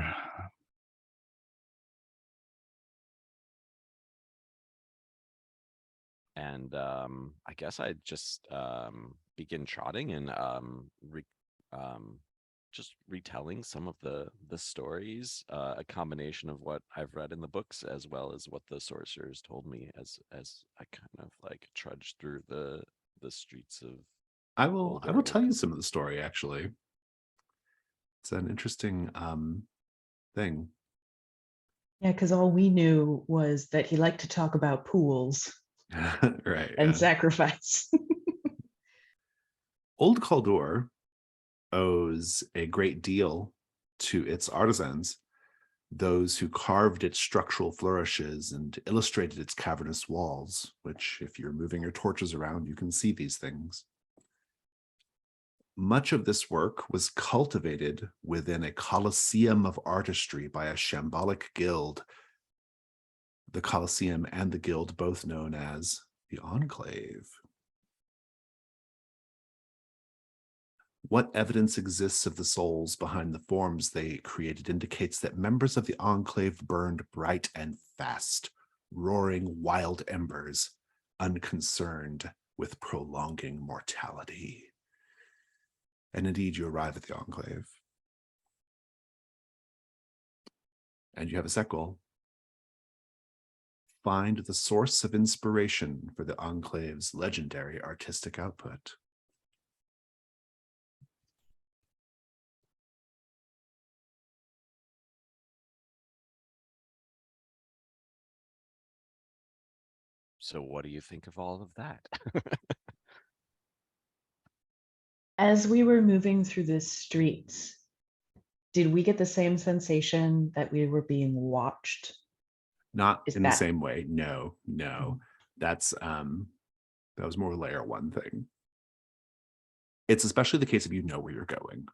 And I guess I just begin trotting and just retelling some of the stories, a combination of what I've read in the books as well as what the sorcerers told me as I kind of like trudge through the streets of. I will Kalduhr. tell you some of the story, actually. It's an interesting thing. Yeah, because all we knew was that he liked to talk about pools Right. and Yeah. sacrifice. Old Kalduhr owes a great deal to its artisans, those who carved its structural flourishes and illustrated its cavernous walls, which, if you're moving your torches around, you can see these things. Much of this work was cultivated within a coliseum of artistry by a shambolic guild. The coliseum and the guild both known as the Enclave. What evidence exists of the souls behind the forms they created indicates that members of the Enclave burned bright and fast, roaring wild embers, unconcerned with prolonging mortality. And indeed, you arrive at the Enclave. And you have a set goal. Find the source of inspiration for the Enclave's legendary artistic output. So what do you think of all of that? As we were moving through the streets, did we get the same sensation that we were being watched? Not Is in the that- same way. No. That's that was more layer one thing. It's especially the case if you know where you're going.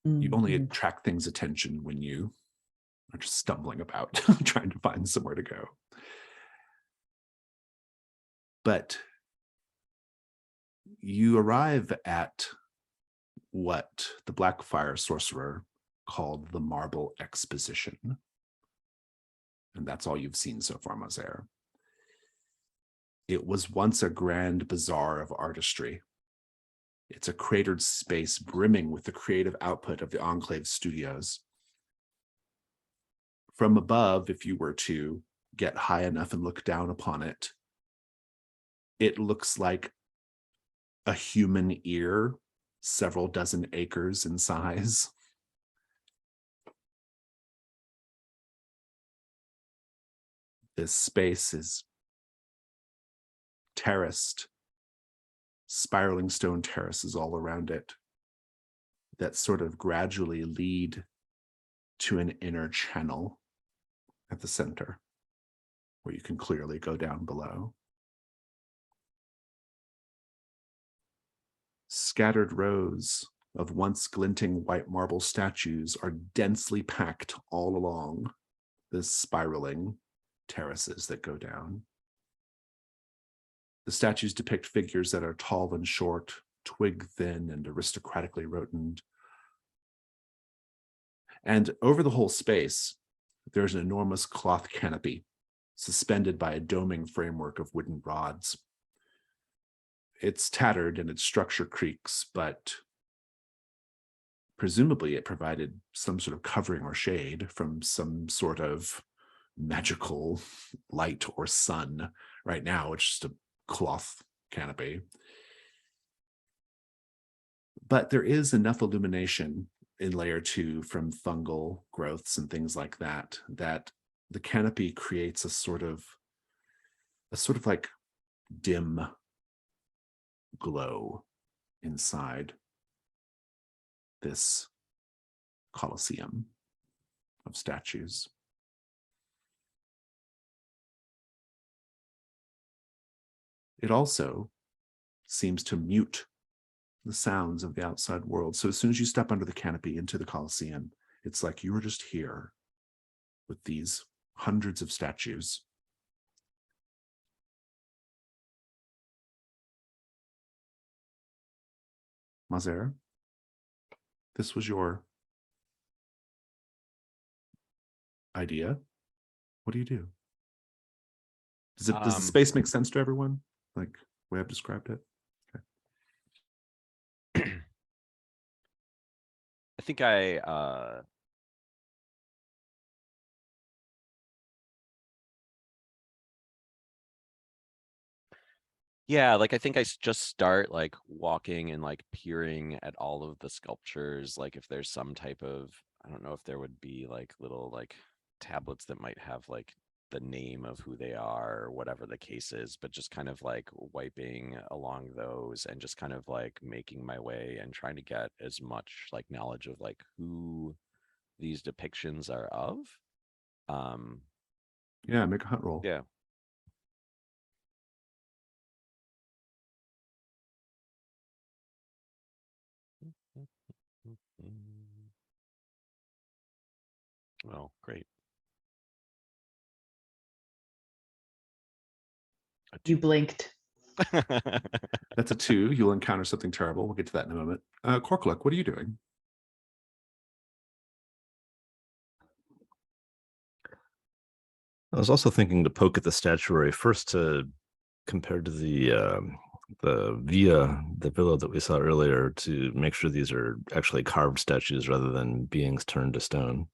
You only Mhm. attract things' attention when you are just stumbling about trying to find somewhere to go. But you arrive at what the Blackfire sorcerer called the Marble Exposition. And that's all you've seen so far, Mazer. It was once a grand bazaar of artistry. It's a cratered space brimming with the creative output of the Enclave studios. From above, if you were to get high enough and look down upon it, it looks like a human ear, several dozen acres in size. This space is terraced, spiraling stone terraces all around it that sort of gradually lead to an inner channel at the center where you can clearly go down below. Scattered rows of once glinting white marble statues are densely packed all along the spiraling terraces that go down. The statues depict figures that are tall and short, twig thin and aristocratically rotund. And over the whole space, there's an enormous cloth canopy suspended by a doming framework of wooden rods. It's tattered and its structure creaks, but presumably it provided some sort of covering or shade from some sort of magical light or sun. Right now, it's just a cloth canopy. But there is enough illumination in layer 2 from fungal growths and things like that, that the canopy creates a sort of like dim glow inside this Colosseum of statues. It also seems to mute the sounds of the outside world. So as soon as you step under the canopy into the Colosseum, it's like you were just here with these hundreds of statues. Mazer, this was your idea. What do you do? Does the space make sense to everyone? Like the way I've described it? I think yeah, like I think just start like walking and like peering at all of the sculptures. Like if there's some type of, I don't know if there would be like little like tablets that might have like the name of who they are or whatever the case is, but just kind of like wiping along those and just kind of like making my way and trying to get as much like knowledge of like who these depictions are of. Yeah, make a hunt roll. Yeah. Oh, great. You blinked. That's a 2. You'll encounter something terrible. We'll get to that in a moment. Korkuluk, what are you doing? I was also thinking to poke at the statuary first to compared to the villa that we saw earlier to make sure these are actually carved statues rather than beings turned to stone.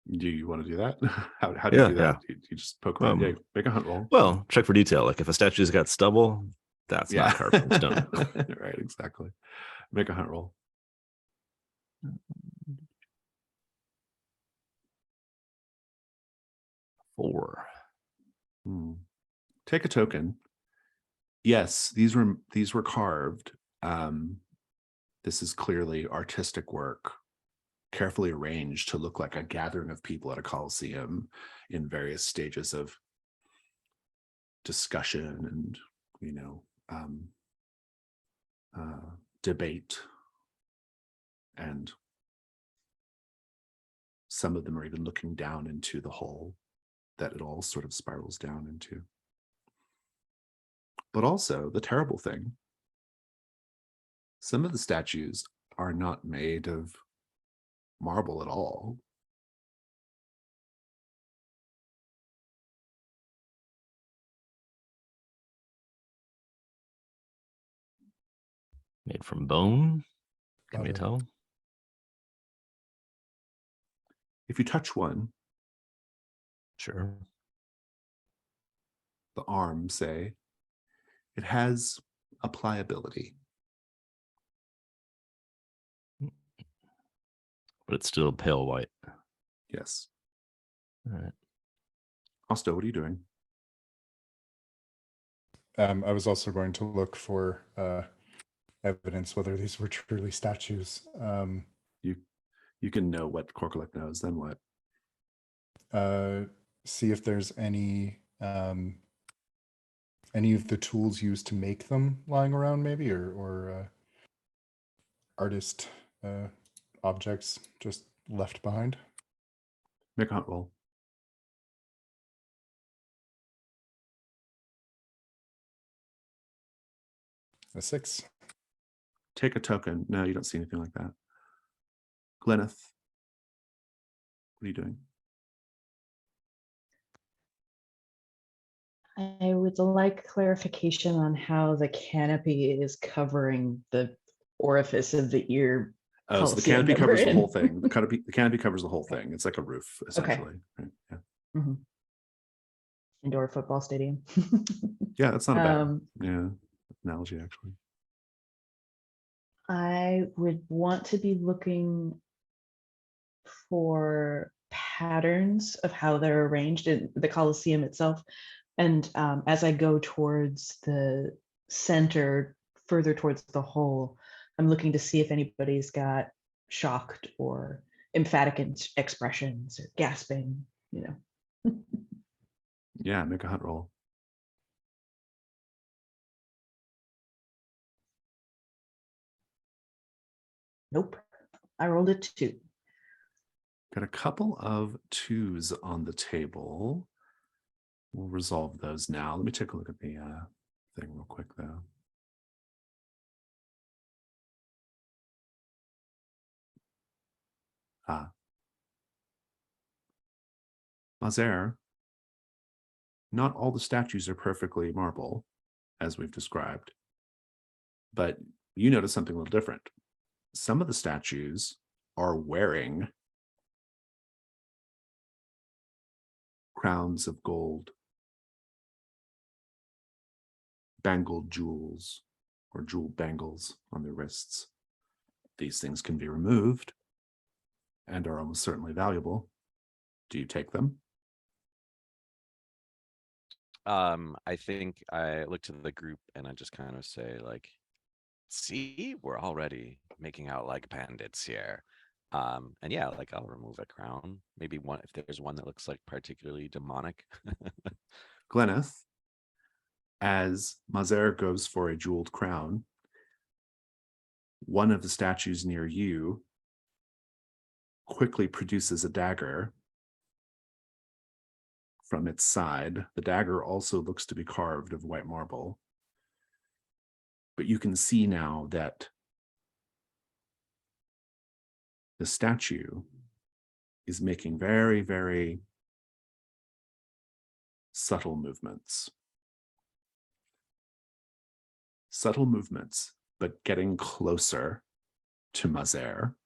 Do you want to do that? How do you do that? You just poke around. Yeah, make a hunt roll. Well, check for detail. Like if a statue's got stubble, that's not carved from stone. Right, exactly. Make a hunt roll. 4. Take a token. Yes, these were carved. This is clearly artistic work, carefully arranged to look like a gathering of people at a Colosseum in various stages of discussion and, debate. And some of them are even looking down into the hole that it all sort of spirals down into. But also, the terrible thing, some of the statues are not made of marble at all. Made from bone? Can we tell? If you touch one, Sure. the arm, say, it has a pliability. But it's still pale white. Yes. All right. Osto, what are you doing? I was also going to look for evidence whether these were truly statues. You can know what Korkuluk knows, then what? See if there's any of the tools used to make them lying around, maybe, or artist objects just left behind. Make a hunt roll. A 6. Take a token. No, you don't see anything like that. Gleneth, what are you doing? I would like clarification on how the canopy is covering the orifice of the ear. Oh, so the Coliseum canopy that we're covers the in. whole thing. The canopy covers the whole thing. It's like a roof, essentially. Right? Yeah. Mhm. Indoor football stadium. Yeah, that's not a bad analogy, actually. I would want to be looking for patterns of how they're arranged in the Colosseum itself. And as I go towards the center, further towards the hole, I'm looking to see if anybody's got shocked or emphatic expressions or gasping, you know. Yeah, make a hunt roll. Nope. I rolled a 2. Got a couple of 2s on the table. We'll resolve those now. Let me take a look at the thing real quick, though. Mazer, not all the statues are perfectly marble, as we've described. But you notice something a little different. Some of the statues are wearing crowns of gold, bangled jewels, or jewel bangles on their wrists. These things can be removed and are almost certainly valuable. Do you take them? I think I look to the group and I just kind of say, like, see, we're already making out like bandits here. And yeah, like I'll remove a crown. Maybe one if there's one that looks like particularly demonic. Gleneth, as Mazer goes for a jeweled crown, one of the statues near you quickly produces a dagger from its side. The dagger also looks to be carved of white marble. But you can see now that the statue is making very, very subtle movements. Subtle movements, but getting closer to Mazer.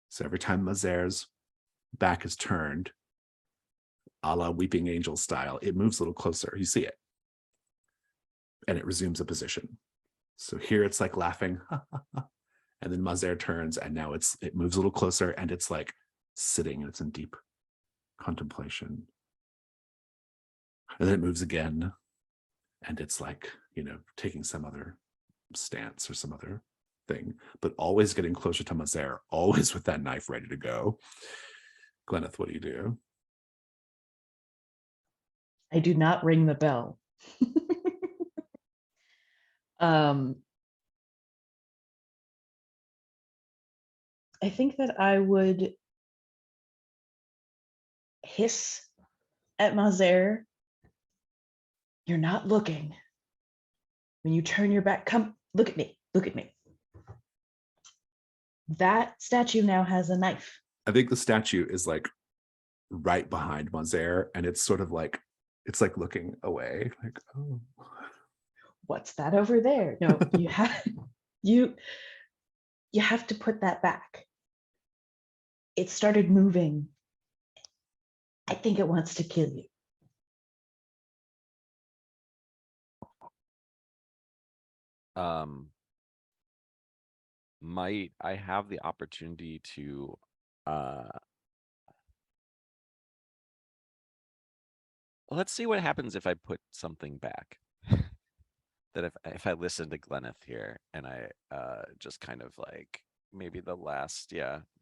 So every time Mazer's back is turned, a la Weeping Angel style, it moves a little closer. You see it. And it resumes a position. So here it's like laughing. And then Mazer turns and now it moves a little closer and it's like sitting and it's in deep contemplation. And then it moves again and it's like, you know, taking some other stance or some other thing, but always getting closer to Mazer, always with that knife ready to go. Gleneth, what do you do? I do not ring the bell. I think that I would hiss at Mazer. You're not looking. When you turn your back, come look at me. Look at me. That statue now has a knife. I think the statue is like right behind Mazer and it's sort of like, it's like looking away, like, oh. What's that over there? No, you have to put that back. It started moving. I think it wants to kill you. Might I have the opportunity to let's see what happens if I put something back. That if I listen to Gleneth here and I just kind of like maybe the last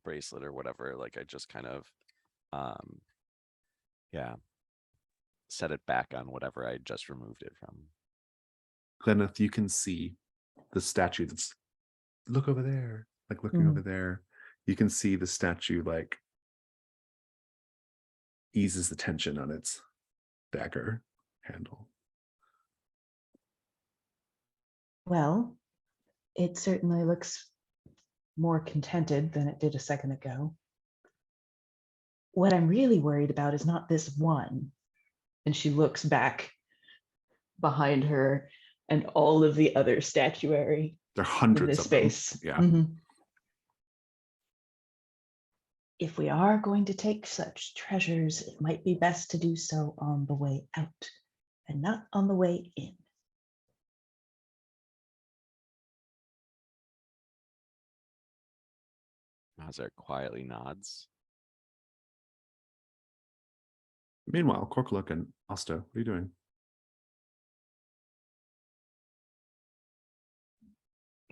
bracelet or whatever, like I just kind of set it back on whatever I just removed it from. Gleneth, you can see the statue that's, look over there, like looking over there. You can see the statue like eases the tension on its dagger handle. Well, it certainly looks more contented than it did a second ago. What I'm really worried about is not this one. And she looks back behind her and all of the other statuary There are in hundreds this of them. space. Yeah. Mhm. If we are going to take such treasures, it might be best to do so on the way out and not on the way in. Mazer quietly nods. Meanwhile, Korkuluk and Osto, what are you doing?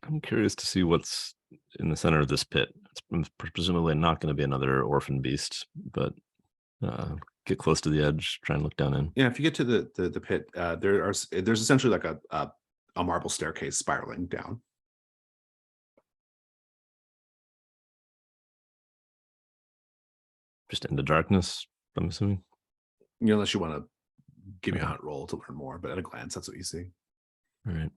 I'm curious to see what's in the center of this pit. It's presumably not going to be another orphan beast, but get close to the edge, try and look down in. Yeah, if you get to the pit, there's essentially like a marble staircase spiraling down. Just into darkness, I'm assuming. Unless you want to give me a hunt roll to learn more, but at a glance, that's what you see. All right.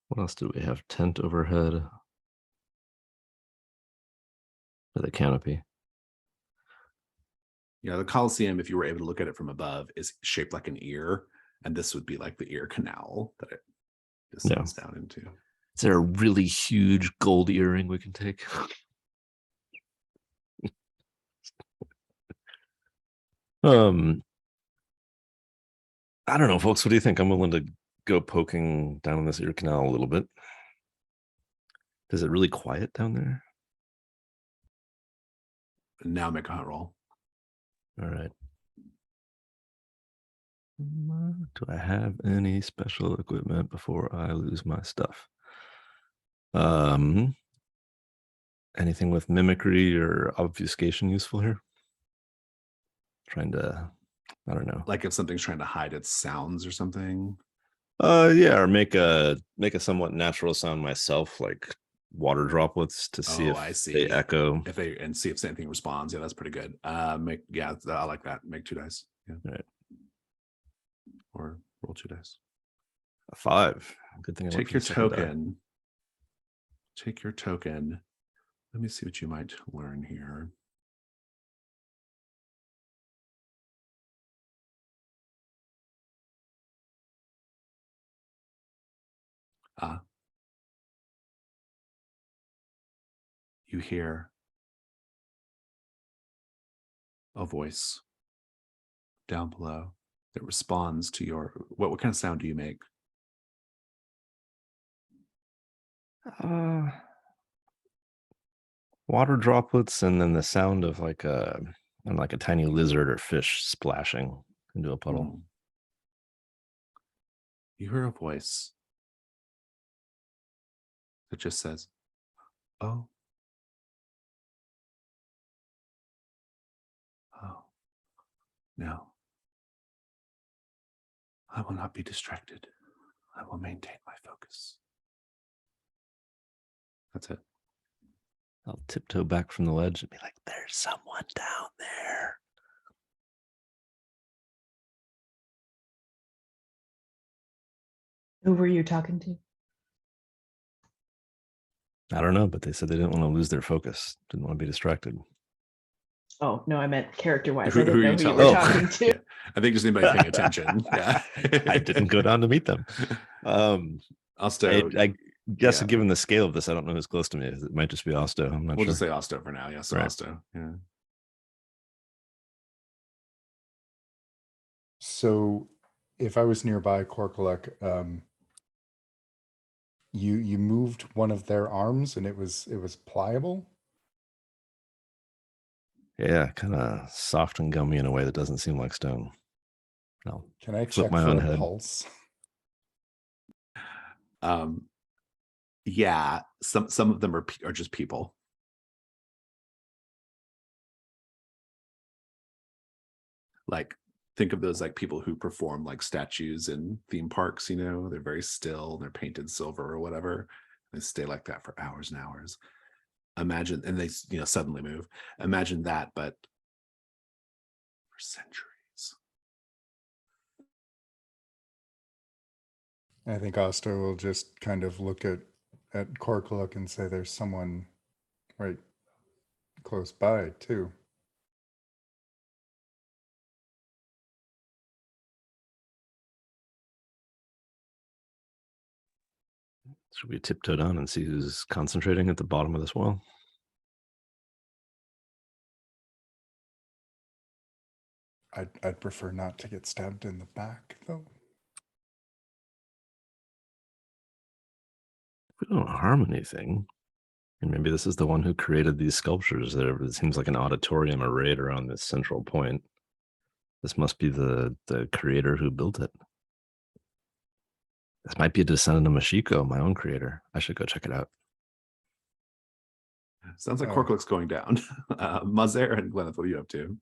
What else do we have? Tent overhead. The canopy. Yeah, the Colosseum, if you were able to look at it from above, is shaped like an ear, and this would be like the ear canal that it descends down into. Is there a really huge gold earring we can take? I don't know, folks. What do you think? I'm willing to go poking down this ear canal a little bit. Is it really quiet down there? Now make a hunt roll. All right. Do I have any special equipment before I lose my stuff? Anything with mimicry or obfuscation useful here? Trying to, I don't know. Like if something's trying to hide its sounds or something. Yeah, or make a somewhat natural sound myself, like water droplets to see I if see. they echo. If they and see if anything responds. Yeah, that's pretty good. I like that. Make 2 dice. Yeah. All right. Or roll 2 dice. A 5. Good thing I went Take for your the second die. token. Take your token. Let me see what you might learn here. You hear a voice down below that responds to your what kind of sound do you make? Water droplets, and then the sound of like a tiny lizard or fish splashing into a puddle. Hmm. You hear a voice that just says, "Oh, oh, no. I will not be distracted. I will maintain my focus." That's it. I'll tiptoe back from the ledge and be like, "There's someone down there." Who were you talking to? I don't know, but they said they didn't want to lose their focus, didn't want to be distracted. Oh, no, I meant character-wise. Who I didn't are know you who you telling? were talking to. Yeah. I think just anybody paying attention. Yeah. I didn't go down to meet them. Osto. I guess yeah. given the scale of this, I don't know who's close to me. It might just be Osto. I'm not We'll sure. just say Osto for now. Yes, Right. Osto. Yeah. So if I was nearby Korkulek, you moved one of their arms and it was pliable. Yeah, kind of soft and gummy in a way that doesn't seem like stone. No. Can I Flip check my for own a head. pulse? Yeah, some of them are just people. Like think of those like people who perform like statues in theme parks, they're very still, they're painted silver or whatever. They stay like that for hours and hours. Imagine, and they suddenly move. Imagine that, but for centuries. I think Osto will just kind of look at Korkulek and say there's someone right close by too. Should we tiptoe down and see who's concentrating at the bottom of this well? I'd prefer not to get stabbed in the back though. If we don't harm anything, And maybe this is the one who created these sculptures. It seems like an auditorium arrayed around this central point. This must be the creator who built it. This might be a descendant of Mashiko, my own creator. I should go check it out. Sounds like Oh. Cork looks going down. Mazer and Gwyneth, what are you up to?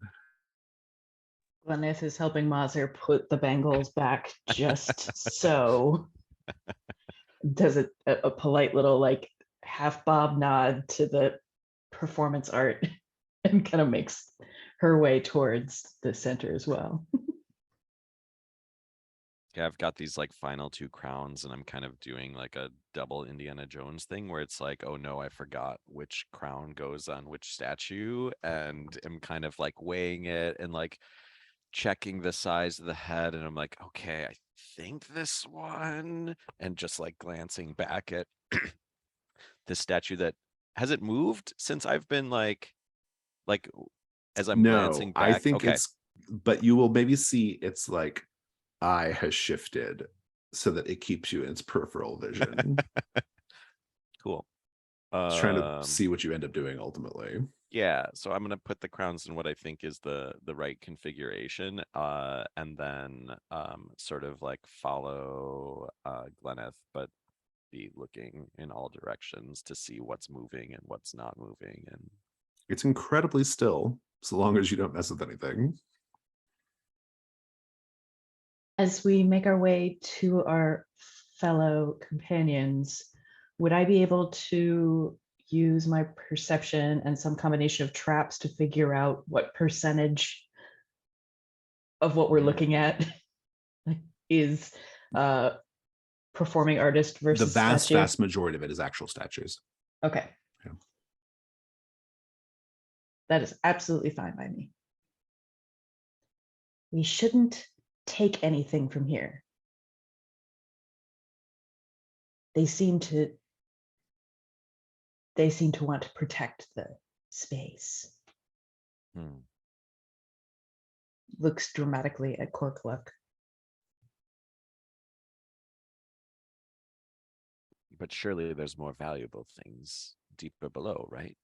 Gwyneth is helping Mazer put the bangles back just so. Does a polite little like half bob nod to the performance art and kind of makes her way towards the center as well. Yeah, I've got these like final 2 crowns and I'm kind of doing like a double Indiana Jones thing where it's like, oh no, I forgot which crown goes on which statue, and am kind of like weighing it and like checking the size of the head, and I'm like, okay, I think this one, and just like glancing back at this statue that has it moved since I've been like as I'm glancing No, I back. think Okay. it's, but you will maybe see it's like eye has shifted so that it keeps you in its peripheral vision. Cool. It's trying to see what you end up doing ultimately. Yeah, so I'm gonna put the crowns in what I think is the right configuration, and then sort of like follow Gwyneth, but be looking in all directions to see what's moving and what's not moving. And It's incredibly still, so long as you don't mess with anything. As we make our way to our fellow companions, would I be able to use my perception and some combination of traps to figure out what percentage of what we're looking at is performing artist The versus statue? vast majority of it is actual statues. Okay. Yeah. That is absolutely fine by me. We shouldn't take anything from here. They seem to want to protect the space. Looks dramatically at Corkluck. but surely there's more valuable things deeper below, right?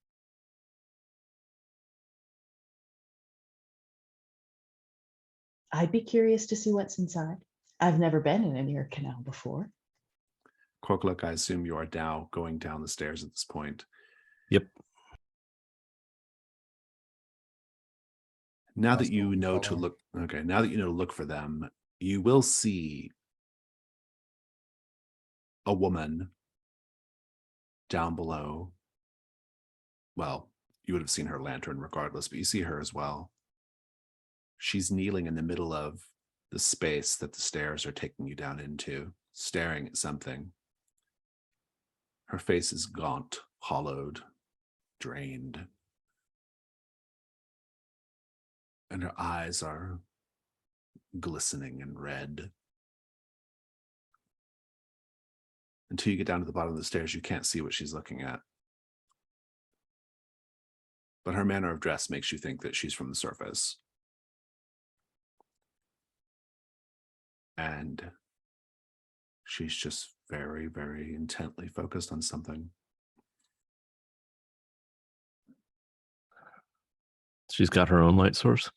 I'd be curious to see what's inside. I've never been in an ear canal before. Corkluck, I assume you are now going down the stairs at this point. Yep. Now that Oscar you will be know to following. look, okay, now that you know to look for them, you will see a woman down below. Well, you would have seen her lantern regardless, but you see her as well. She's kneeling in the middle of the space that the stairs are taking you down into, staring at something. Her face is gaunt, hollowed, drained. And her eyes are glistening and red. Until you get down to the bottom of the stairs, you can't see what she's looking at. But her manner of dress makes you think that she's from the surface. And she's just very, very intently focused on something. She's got her own light source.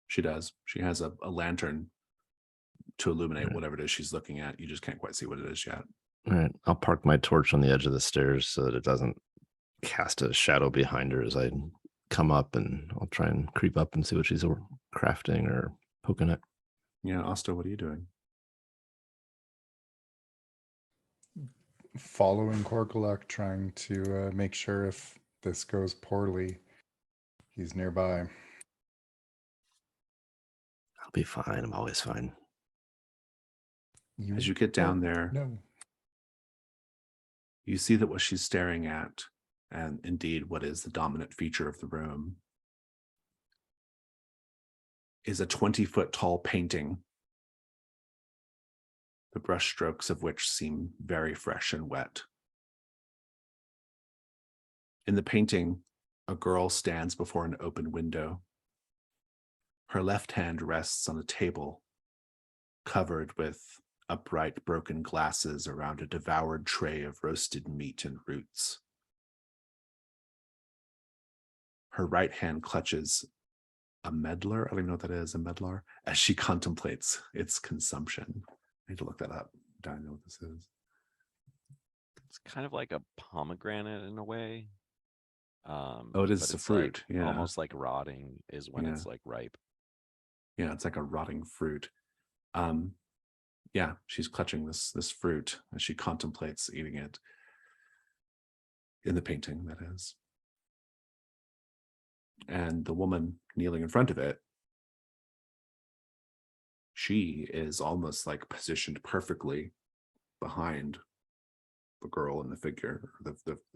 She does. She has a lantern to illuminate Right. whatever it is she's looking at. You just can't quite see what it is yet. All right. I'll park my torch on the edge of the stairs so that it doesn't cast a shadow behind her as I come up, and I'll try and creep up and see what she's crafting or poking at. Yeah, Asta, what are you doing? Following Corkluck, trying to make sure if this goes poorly, he's nearby. I'll be fine. I'm always fine. As you get down there, No. you see that what she's staring at, and indeed what is the dominant feature of the room, is a 20-foot tall painting, the brushstrokes of which seem very fresh and wet. In the painting, a girl stands before an open window. Her left hand rests on a table covered with upright broken glasses around a devoured tray of roasted meat and roots. Her right hand clutches a medlar. I don't even know what that is, a medlar, as she contemplates its consumption. I need to look that up. I don't know what this is. It's kind of like a pomegranate in a way. Oh, it is but a it's fruit. like Yeah. almost like rotting is when it's like ripe. Yeah, it's like a rotting fruit. Yeah, she's clutching this fruit as she contemplates eating it. In the painting, that is. And the woman kneeling in front of it, she is almost like positioned perfectly behind the girl in the figure, the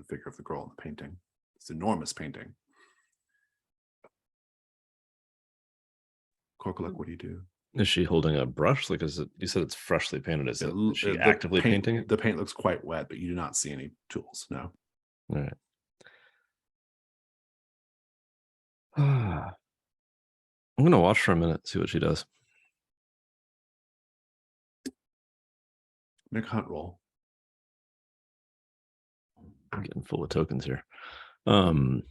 figure of the girl in the painting. It's an enormous painting. Korkuluk, what do you do? Is she holding a brush? Like, is it? You said it's freshly painted. Is she The actively paint, painting it? The paint looks quite wet, but you do not see any tools. No. All right. I'm gonna watch for a minute, see what she does. Make a hunt roll. I'm getting full of tokens here. Skill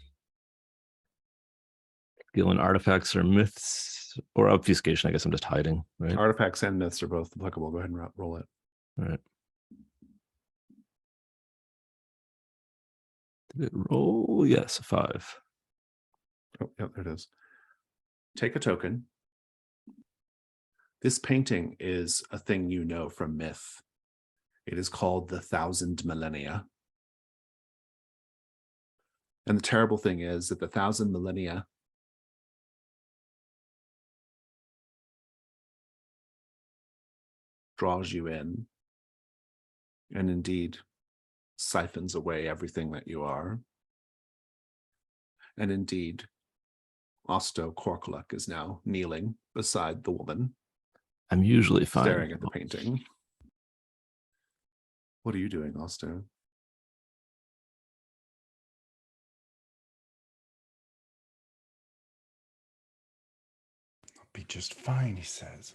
and artifacts or myths or obfuscation. I guess I'm just hiding, right? Artifacts and myths are both applicable. Go ahead and roll it. All right. Did it roll? Yes, a 5. Oh, yeah, there it is. Take a token. This painting is a thing you know from myth. It is called the 1,000 Millennia. And the terrible thing is that the 1,000 millennia draws you in and indeed siphons away everything that you are. And indeed, Osto Korkuluk is now kneeling beside the woman, I'm usually fine. staring at the painting. What are you doing, Osto? I'll be just fine, he says.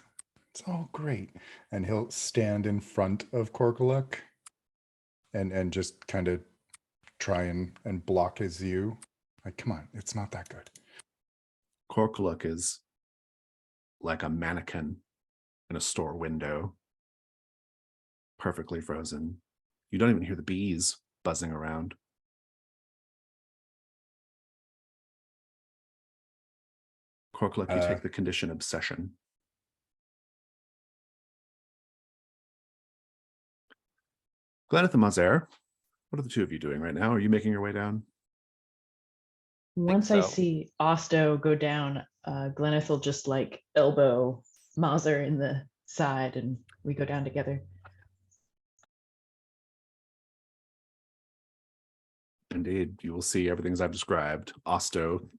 It's all great. And he'll stand in front of Korkuluk and just kind of try and block his view. Like, come on, it's not that good. Korkuluk is like a mannequin in a store window, perfectly frozen. You don't even hear the bees buzzing around. Korkuluk, you take the condition obsession. Gleneth and Mazer, what are the two of you doing right now? Are you making your way down? Once I so. see Osto go down, Gleneth will just like elbow Mazer in the side and we go down together. Indeed, you will see everything as I've described. Osto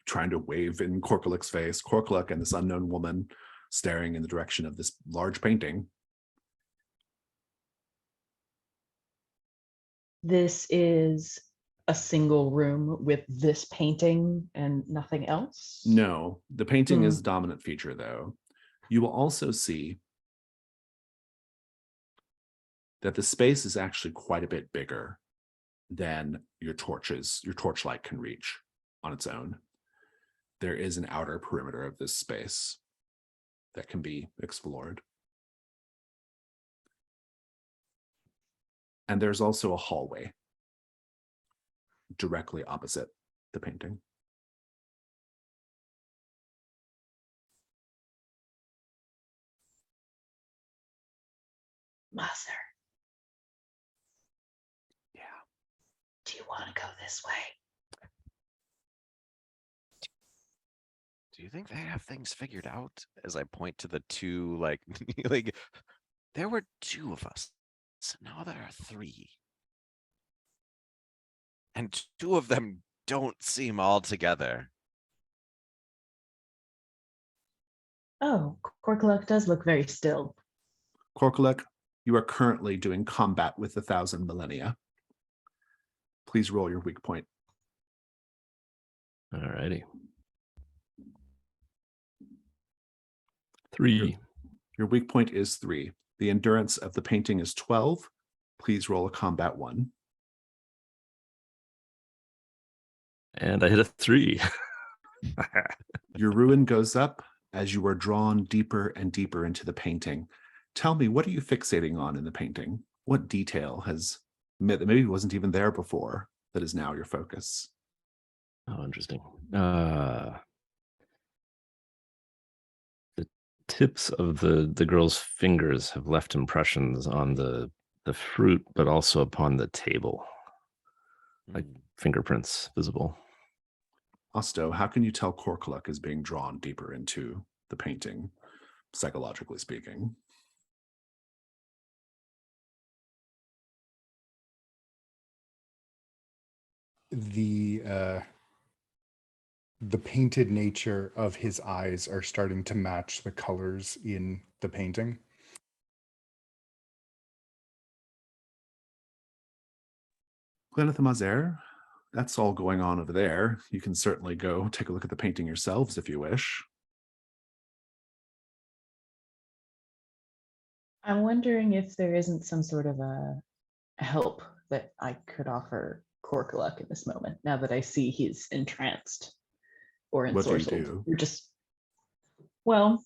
trying to wave in Korkuluk's face, Korkuluk and this unknown woman staring in the direction of this large painting. This is a single room with this painting and nothing else? No, the painting is the dominant feature, though. You will also see that the space is actually quite a bit bigger than your torchlight can reach on its own. There is an outer perimeter of this space that can be explored. And there's also a hallway directly opposite the painting. Mazer. Yeah. Do you want to go this way? Do you think they have things figured out? As I point to the two, like, like there were 2 of us, so now there are 3. And 2 of them don't seem all together. Oh, Korkuluk does look very still. Korkuluk, you are currently doing combat with the 1,000 millennia. Please roll your weak point. All righty. 3. Your weak point is 3. The endurance of the painting is 12. Please roll a combat 1. And I hit a 3. Your ruin goes up as you are drawn deeper and deeper into the painting. Tell me, what are you fixating on in the painting? What detail that maybe wasn't even there before that is now your focus? Oh, interesting. The tips of the girl's fingers have left impressions on the fruit, but also upon the table, like fingerprints visible. Osto, how can you tell Korkuluk is being drawn deeper into the painting, psychologically speaking? The painted nature of his eyes are starting to match the colors in the painting. Gleneth and Mazer, that's all going on over there. You can certainly go take a look at the painting yourselves if you wish. I'm wondering if there isn't some sort of a help that I could offer Korkuluk in this moment, now that I see he's entranced or What do you ensorcelled. do? Or just, well,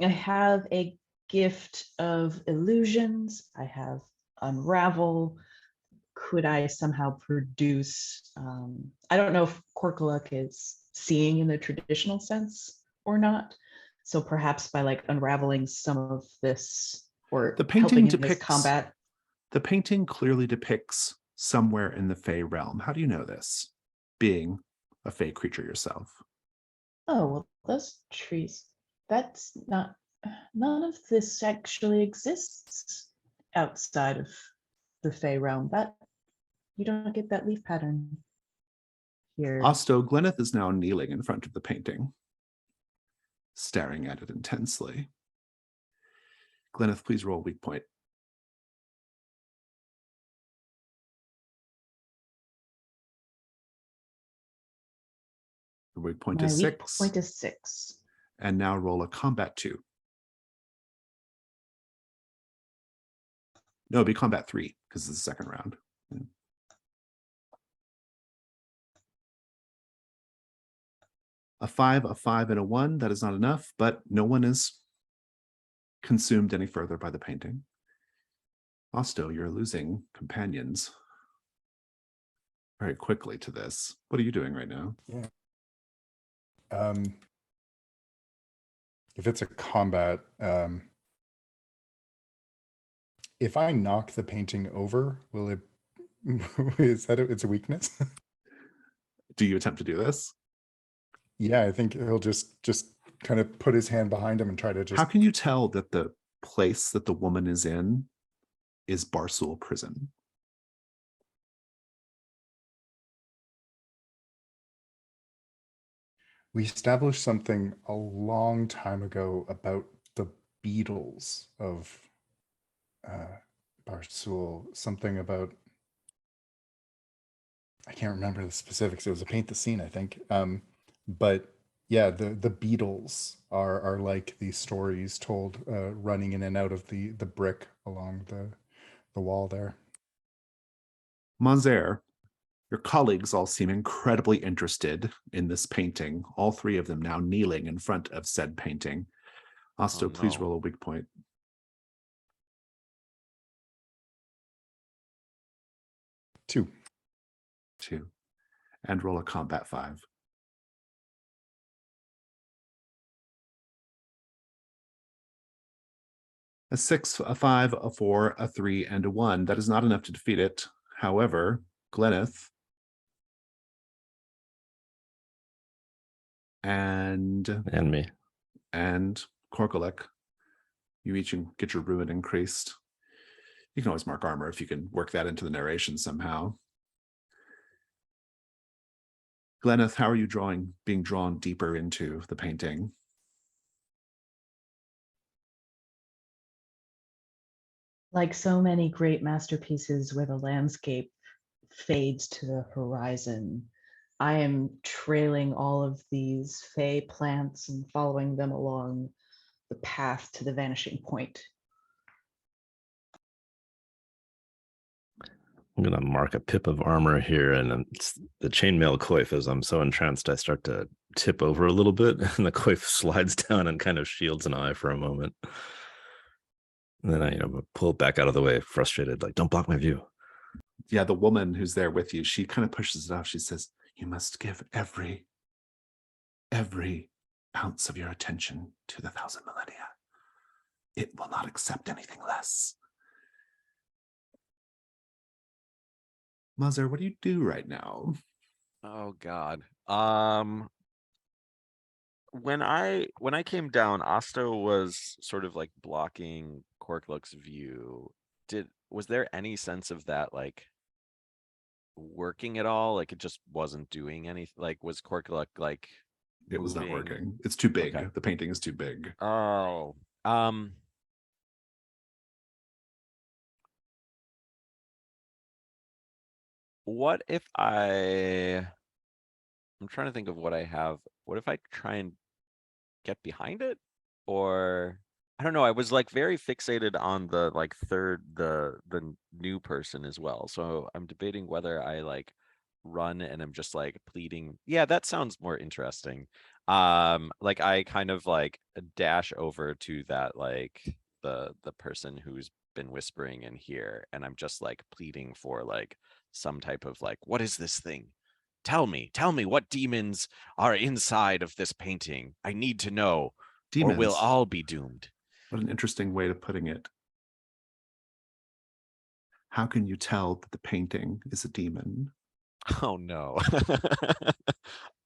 I have a gift of illusions. I have unravel. Could I somehow produce, I don't know if Korkuluk is seeing in the traditional sense or not. So perhaps by like unraveling some of this or The painting helping in this depicts combat. The painting clearly depicts somewhere in the Fey realm. How do you know this? Being a Fey creature yourself. Oh, well, those trees, that's not, none of this actually exists outside of the Fey realm. That, you don't get that leaf pattern here. Osto, Gleneth is now kneeling in front of the painting, staring at it intensely. Gleneth, please roll weak point. The weak point My is weak 6. point is 6. And now roll a combat 2. No, it'd be combat 3 because it's the second round. A 5, a 5, and a 1. That is not enough, but no one is consumed any further by the painting. Osto, you're losing companions very quickly to this. What are you doing right now? Yeah. If it's a combat, if I knock the painting over, will it? Is that it's a weakness? Do you attempt to do this? Yeah, I think he'll just kind of put his hand behind him and try to just. How can you tell that the place that the woman is in is Barsool prison? We established something a long time ago about the beetles of Barsool. Something about, I can't remember the specifics. It was a paint the scene, I think. But yeah, the beetles are like these stories told running in and out of the brick along the wall there. Mazer, your colleagues all seem incredibly interested in this painting, all 3 of them now kneeling in front of said painting. Osto, Oh, please no. roll a weak point. 2. 2. And roll a combat 5. A 6, a 5, a 4, a 3, and a 1. That is not enough to defeat it. However, Gleneth and me. And Korkuluk, you each get your ruin increased. You can always mark armor if you can work that into the narration somehow. Gleneth, how are you being drawn deeper into the painting? Like so many great masterpieces where the landscape fades to the horizon, I am trailing all of these fey plants and following them along the path to the vanishing point. I'm gonna mark a pip of armor here, and it's the chainmail coif. As I'm so entranced, I start to tip over a little bit, and the coif slides down and kind of shields an eye for a moment. And then I, pull it back out of the way, frustrated, like, don't block my view. Yeah, the woman who's there with you, she kind of pushes it off. She says, "You must give every ounce of your attention to the 1,000 millennia. It will not accept anything less." Muzzer, what do you do right now? Oh God. When I came down, Osto was sort of like blocking Corkluck's view. Was there any sense of that like working at all? Like it just wasn't doing anything. Like was Corkluck like It was not moving? working. It's too big. Okay. The painting is too big. Oh. What if I'm trying to think of what I have. What if I try and get behind it? Or I don't know. I was like very fixated on the like the new person as well. So I'm debating whether I like run and I'm just like pleading. Yeah, that sounds more interesting. Like I kind of like dash over to that like the person who's been whispering in here, and I'm just like pleading for like some type of like, what is this thing? Tell me what demons are inside of this painting. I need to know, or we'll Demons. all be doomed. What an interesting way of putting it. How can you tell that the painting is a demon? Oh no.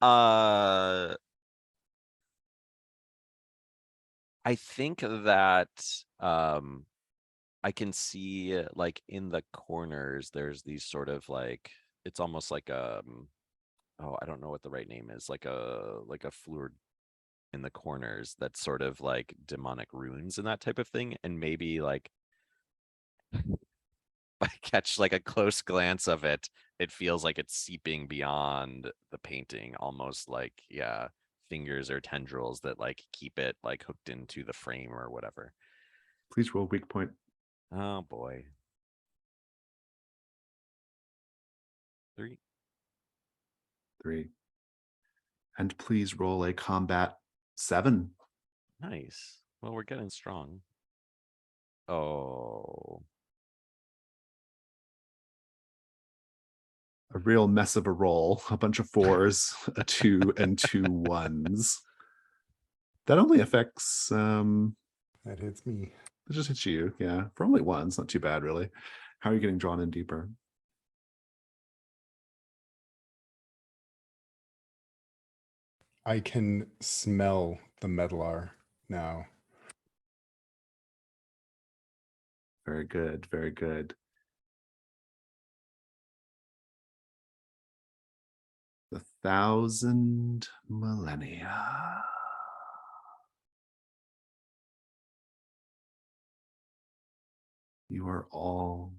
uh I think that I can see like in the corners there's these sort of like, it's almost like oh, I don't know what the right name is, like a fluid in the corners that's sort of like demonic runes and that type of thing. And maybe like I catch like a close glance of it, it feels like it's seeping beyond the painting, almost like, yeah, fingers or tendrils that like keep it like hooked into the frame or whatever. Please roll weak point. Oh boy. 3. 3. And please roll a combat 7. Nice. Well, we're getting strong. Oh. A real mess of a roll. A bunch of 4s, a 2, and 2 1s. That only affects That hits me. it just hits you, yeah. For only 1, it's not too bad, really. How are you getting drawn in deeper? I can smell the Medlar now. Very good, very good. The 1,000 millennia. You are all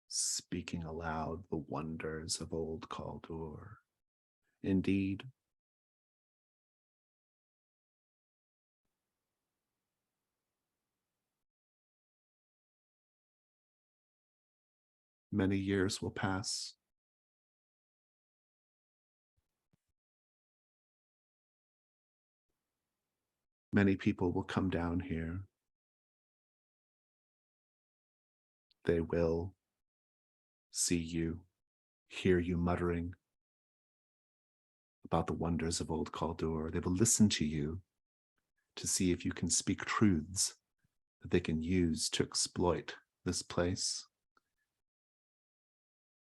speaking aloud the wonders of old Kalduhr. Indeed, many years will pass. Many people will come down here. They will see you, hear you muttering about the wonders of old Kalduhr. They will listen to you to see if you can speak truths that they can use to exploit this place.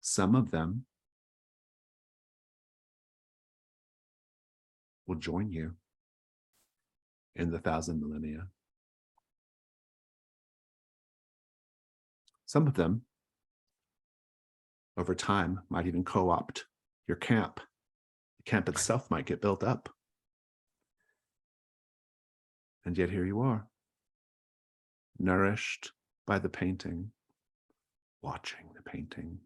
Some of them will join you in the 1,000 millennia. Some of them, over time, might even co-opt your camp. The camp itself might get built up. And yet here you are, nourished by the painting, watching the painting,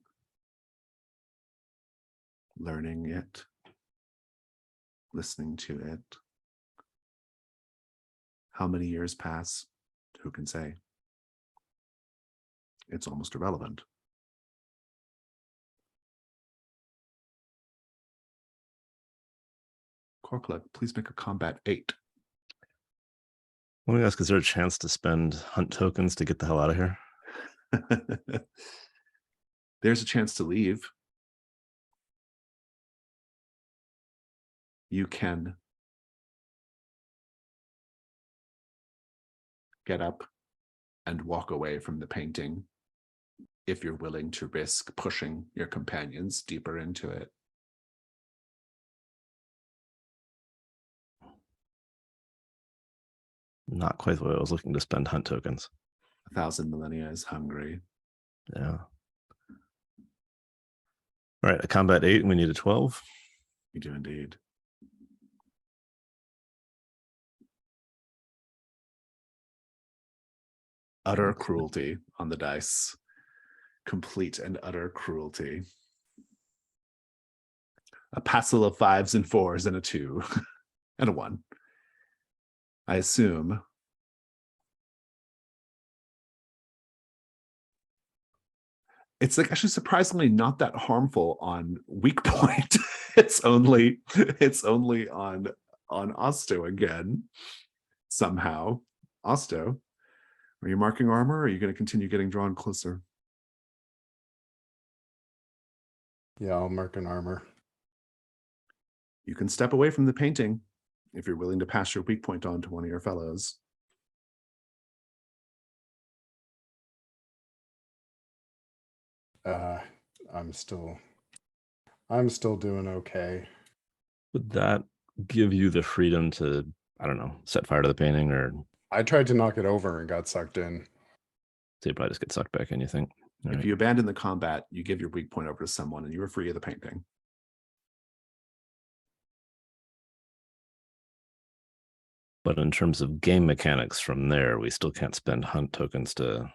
learning it, listening to it. How many years pass? Who can say? It's almost irrelevant. Corklet, please make a combat 8. Let me ask, is there a chance to spend hunt tokens to get the hell out of here? There's a chance to leave. You can get up and walk away from the painting if you're willing to risk pushing your companions deeper into it. Not quite the way I was looking to spend hunt tokens. 1,000 millennia is hungry. Yeah. All right, a combat 8, and we need a 12. You do indeed. Utter cruelty on the dice. Complete and utter cruelty. A passel of 5s and 4s and a 2 and a 1. I assume it's like actually surprisingly not that harmful on weak point. it's only on Osto again. Somehow. Osto, are you marking armor or are you going to continue getting drawn closer? Yeah, I'll mark an armor. You can step away from the painting if you're willing to pass your weak point on to one of your fellows. I'm still doing okay. Would that give you the freedom to, I don't know, set fire to the painting, or I tried to knock it over and got sucked in. so you probably just get sucked back in, you think? All If right. you abandon the combat, you give your weak point over to someone and you are free of the painting. But in terms of game mechanics from there, we still can't spend hunt tokens to.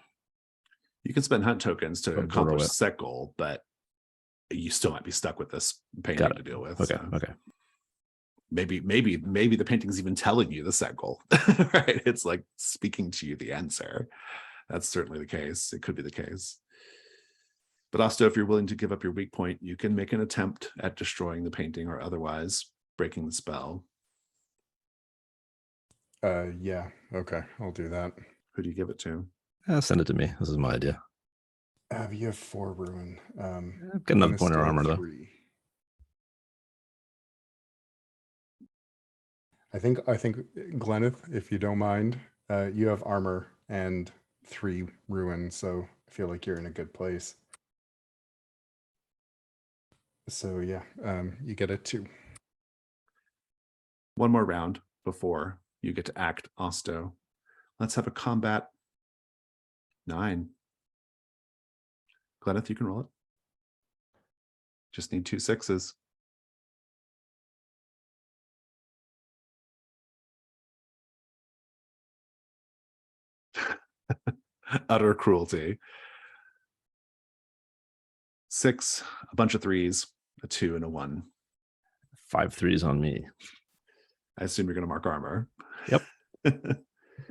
You can spend hunt tokens to Or borrow accomplish it. set goal, but you still might be stuck with this painting Got it. to deal with. Okay, so. okay. Maybe the painting's even telling you the set goal, right? It's like speaking to you the answer. That's certainly the case. It could be the case. But also, if you're willing to give up your weak point, you can make an attempt at destroying the painting or otherwise breaking the spell. Yeah, okay, I'll do that. Who do you give it to? Send it to me. This is my idea. You have 4 ruin. I've got another I'm point of still armor, though. 3. I think Gleneth, if you don't mind, you have armor and 3 ruin, so I feel like you're in a good place. So yeah, you get a 2. One more round before you get to act, Osto. Let's have a combat 9. Gleneth, you can roll it. Just need 2 6s. Utter cruelty. 6, a bunch of 3s, a 2 and a 1. 5 3s on me. I assume you're going to mark armor. Yep.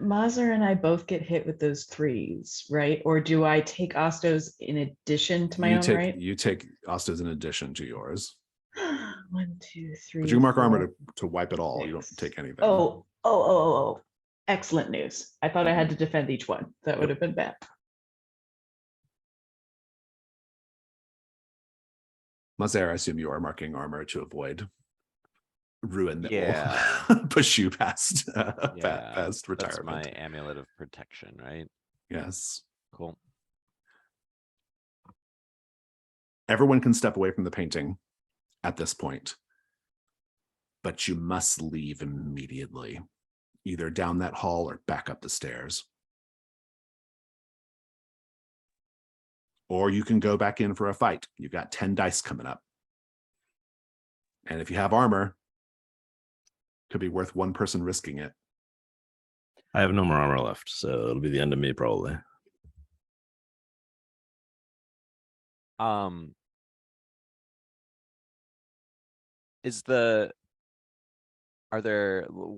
Mazur and I both get hit with those 3s, right? Or do I take Ostos in addition to my own right? You take Osto's in addition to yours. 1, 2, 3. But you can mark 4, armor to wipe it all. You don't 6. take anything. Oh. Excellent news. I thought I had to defend each one. That would have been bad. Mazer, I assume you are marking armor to avoid ruin that Yeah. will push you past Yeah, past that's retirement. my amulet of protection, right? Yes. Cool. Everyone can step away from the painting at this point, but you must leave immediately, either down that hall or back up the stairs. Or you can go back in for a fight. You've got 10 dice coming up. And if you have armor, could be worth one person risking it. I have no more armor left, so it'll be the end of me probably. What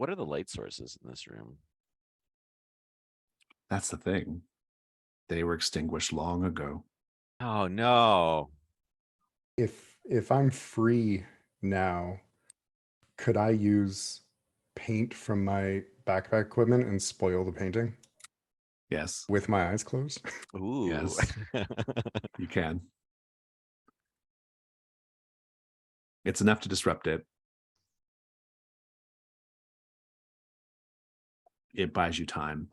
are the light sources in this room? That's the thing. They were extinguished long ago. Oh no. If I'm free now, could I use paint from my backpack equipment and spoil the painting Yes, with my eyes closed? Ooh. Yes. you can. It's enough to disrupt it. It buys you time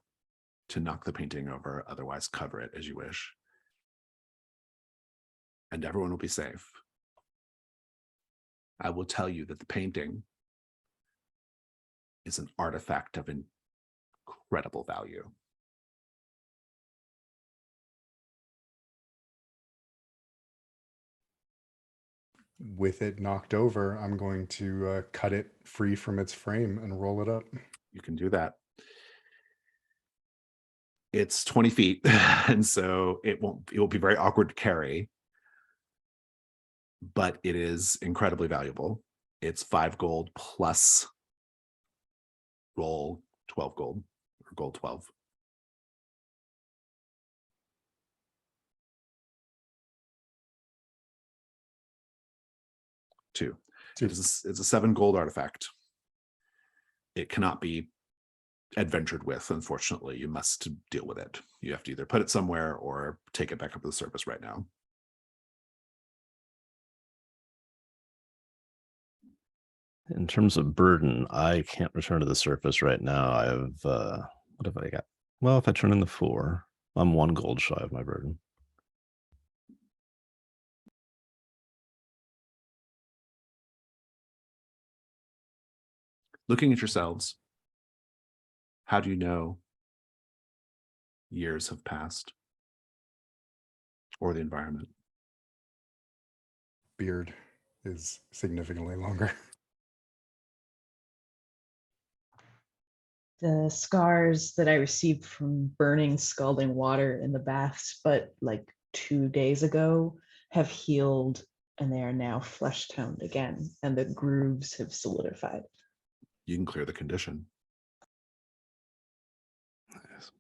to knock the painting over, otherwise cover it as you wish. And everyone will be safe. I will tell you that the painting is an artifact of incredible value. With it knocked over, I'm going to cut it free from its frame and roll it up. You can do that. It's 20 feet, and so it will be very awkward to carry, but it is incredibly valuable. It's 5 gold plus roll 12 gold, or gold 12. Two. It's a 7 gold artifact. It cannot be adventured with, unfortunately. You must deal with it. You have to either put it somewhere or take it back up to the surface right now. In terms of burden, I can't return to the surface right now. I have what have I got? Well, if I turn in the 4, I'm 1 gold shy of my burden. Looking at yourselves, how do you know years have passed or the environment? Beard is significantly longer. The scars that I received from burning scalding water in the baths, but like 2 days ago, have healed and they are now flesh toned again, and the grooves have solidified. You can clear the condition. Yes.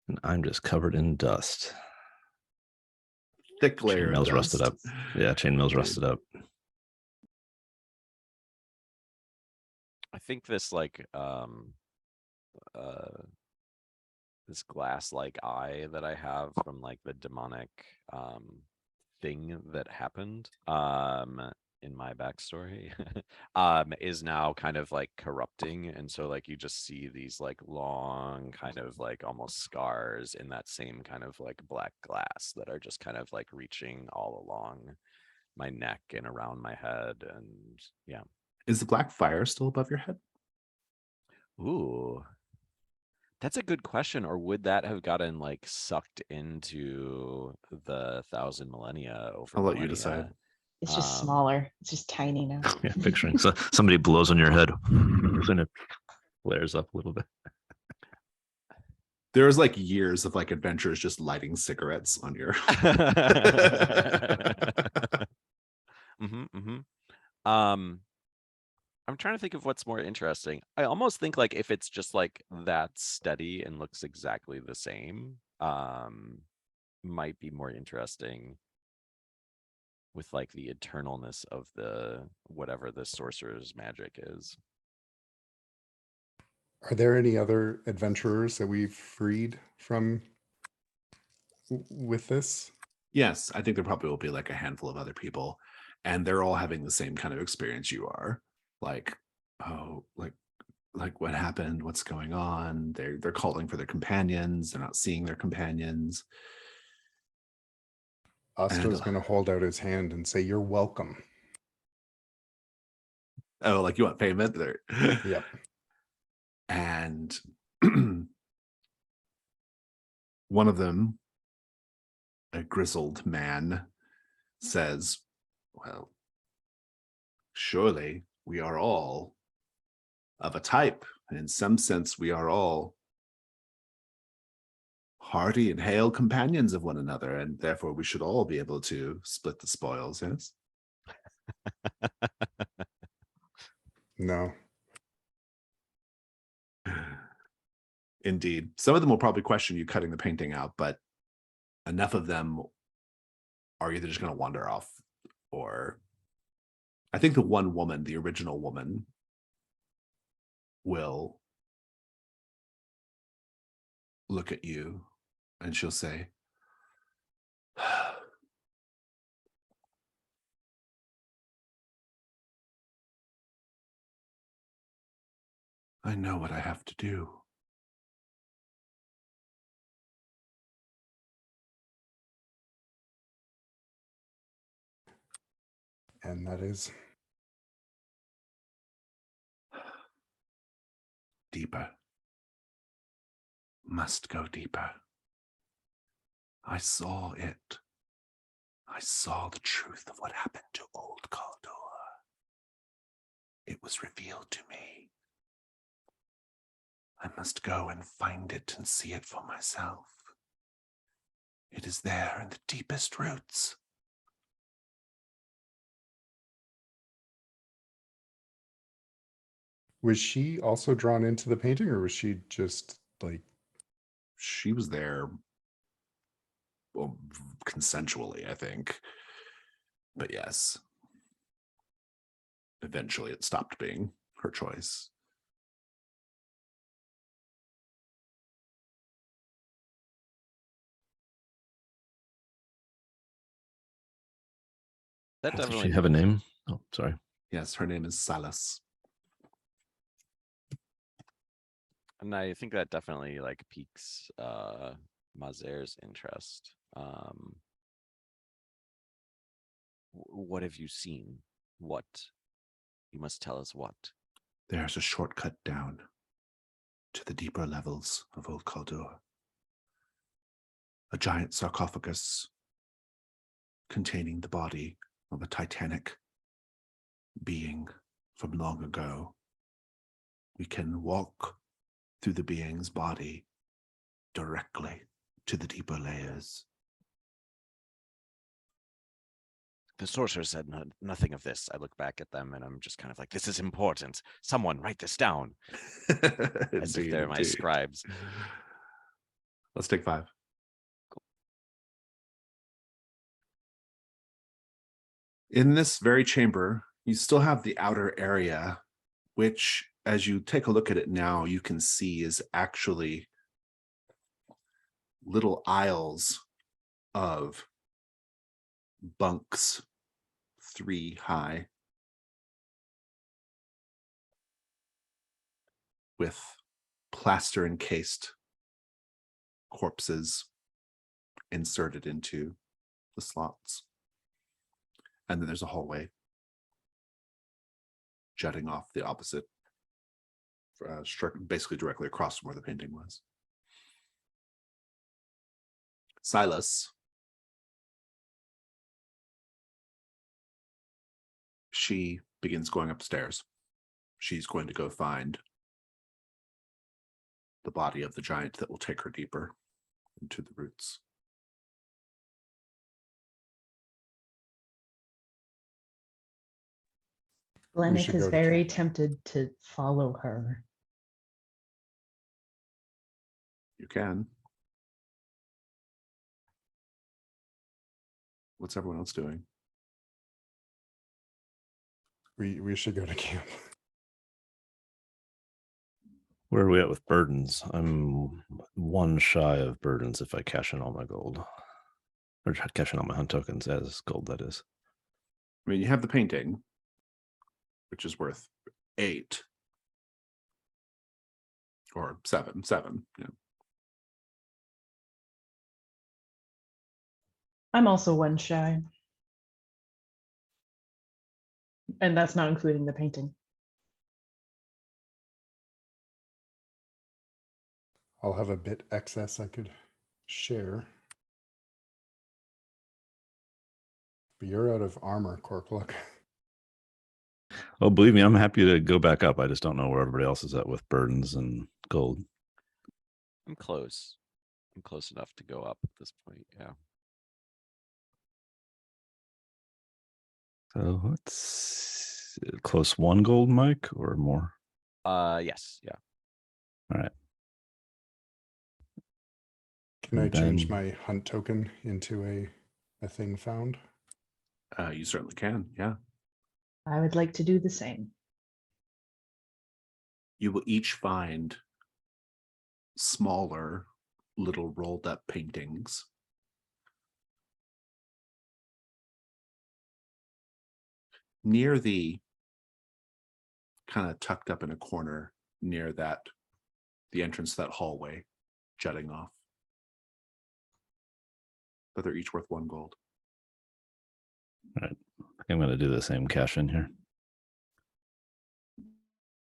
And I'm just covered in dust. Thick layer of Chainmail's dust. rusted up. Yeah, chainmail's rusted up. I think this like this glass like eye that I have from like the demonic thing that happened in my backstory is now kind of like corrupting, and so like you just see these like long kind of like almost scars in that same kind of like black glass that are just kind of like reaching all along my neck and around my head, and yeah. Is the black fire still above your head? Ooh, that's a good question. Or would that have gotten like sucked into the 1,000 millennia over I'll let millennia? you decide. It's just Um, smaller. It's just tiny now. Yeah, picturing so somebody blows on your head and it flares up a little bit. There's like years of like adventures just lighting cigarettes on your. I'm trying to think of what's more interesting. I almost think like if it's just like that steady and looks exactly the same, might be more interesting with like the eternalness of the whatever the sorcerer's magic is. Are there any other adventurers that we've freed from with this? Yes, I think there probably will be like a handful of other people, and they're all having the same kind of experience you are. Like, oh, like what happened? What's going on? They're calling for their companions. They're not seeing their companions. Ostro's going to hold out his hand and say, "You're welcome." Oh, like you want payment? There. Yep. And one of them, a grizzled man, says, "Well, surely we are all of a type, and in some sense we are all hearty and hale companions of one another, and therefore we should all be able to split the spoils." Yes. No. Indeed. Some of them will probably question you cutting the painting out, but enough of them are either just going to wander off, or I think the one woman, the original woman, will look at you and she'll say, I know what I have to do. And that is Deeper. Must go deeper. I saw it. I saw the truth of what happened to old Kalduhr. It was revealed to me. I must go and find it and see it for myself. It is there in the deepest roots. Was she also drawn into the painting, or was she just like? She was there, well, consensually, I think. But yes, eventually it stopped being her choice. That Does definitely she have a name? Oh, sorry. Yes, her name is Silas. And I think that definitely like piques Mazer's interest. What have you seen? What? You must tell us what. There's a shortcut down to the deeper levels of old Kalduhr. A giant sarcophagus containing the body of a titanic being from long ago. We can walk through the being's body directly to the deeper layers. The sorcerer said nothing of this. I look back at them and I'm just kind of like, this is important. Someone write this down. As if they're my scribes. Let's take 5. In this very chamber, you still have the outer area, which, as you take a look at it now, you can see is actually little aisles of bunks, 3 high, with plaster encased corpses inserted into the slots. And then there's a hallway jutting off the opposite, basically directly across from where the painting was. Silas, she begins going upstairs. She's going to go find the body of the giant that will take her deeper into the roots. Glennick should is go to very camp. tempted to follow her. You can. What's everyone else doing? We should go to camp. Where are we at with burdens? I'm 1 shy of burdens if I cash in all my gold. Or cash in all my hunt tokens as gold, that is. I mean, you have the painting, which is worth 8 or 7. Yeah. I'm also 1 shy. And that's not including the painting. I'll have a bit excess I could share. But you're out of armor, Corkluck. Oh, believe me, I'm happy to go back up. I just don't know where everybody else is at with burdens and gold. I'm close. I'm close enough to go up at this point. Yeah. So let's close 1 gold, Mike, or more. Yes. Yeah. All right. Can I And change then- my hunt token into a thing found? You certainly can. Yeah. I would like to do the same. You will each find smaller little rolled up paintings. Near the kind of tucked up in a corner near the entrance to that hallway jutting off. But they're each worth 1 gold. I'm going to do the same cash in here.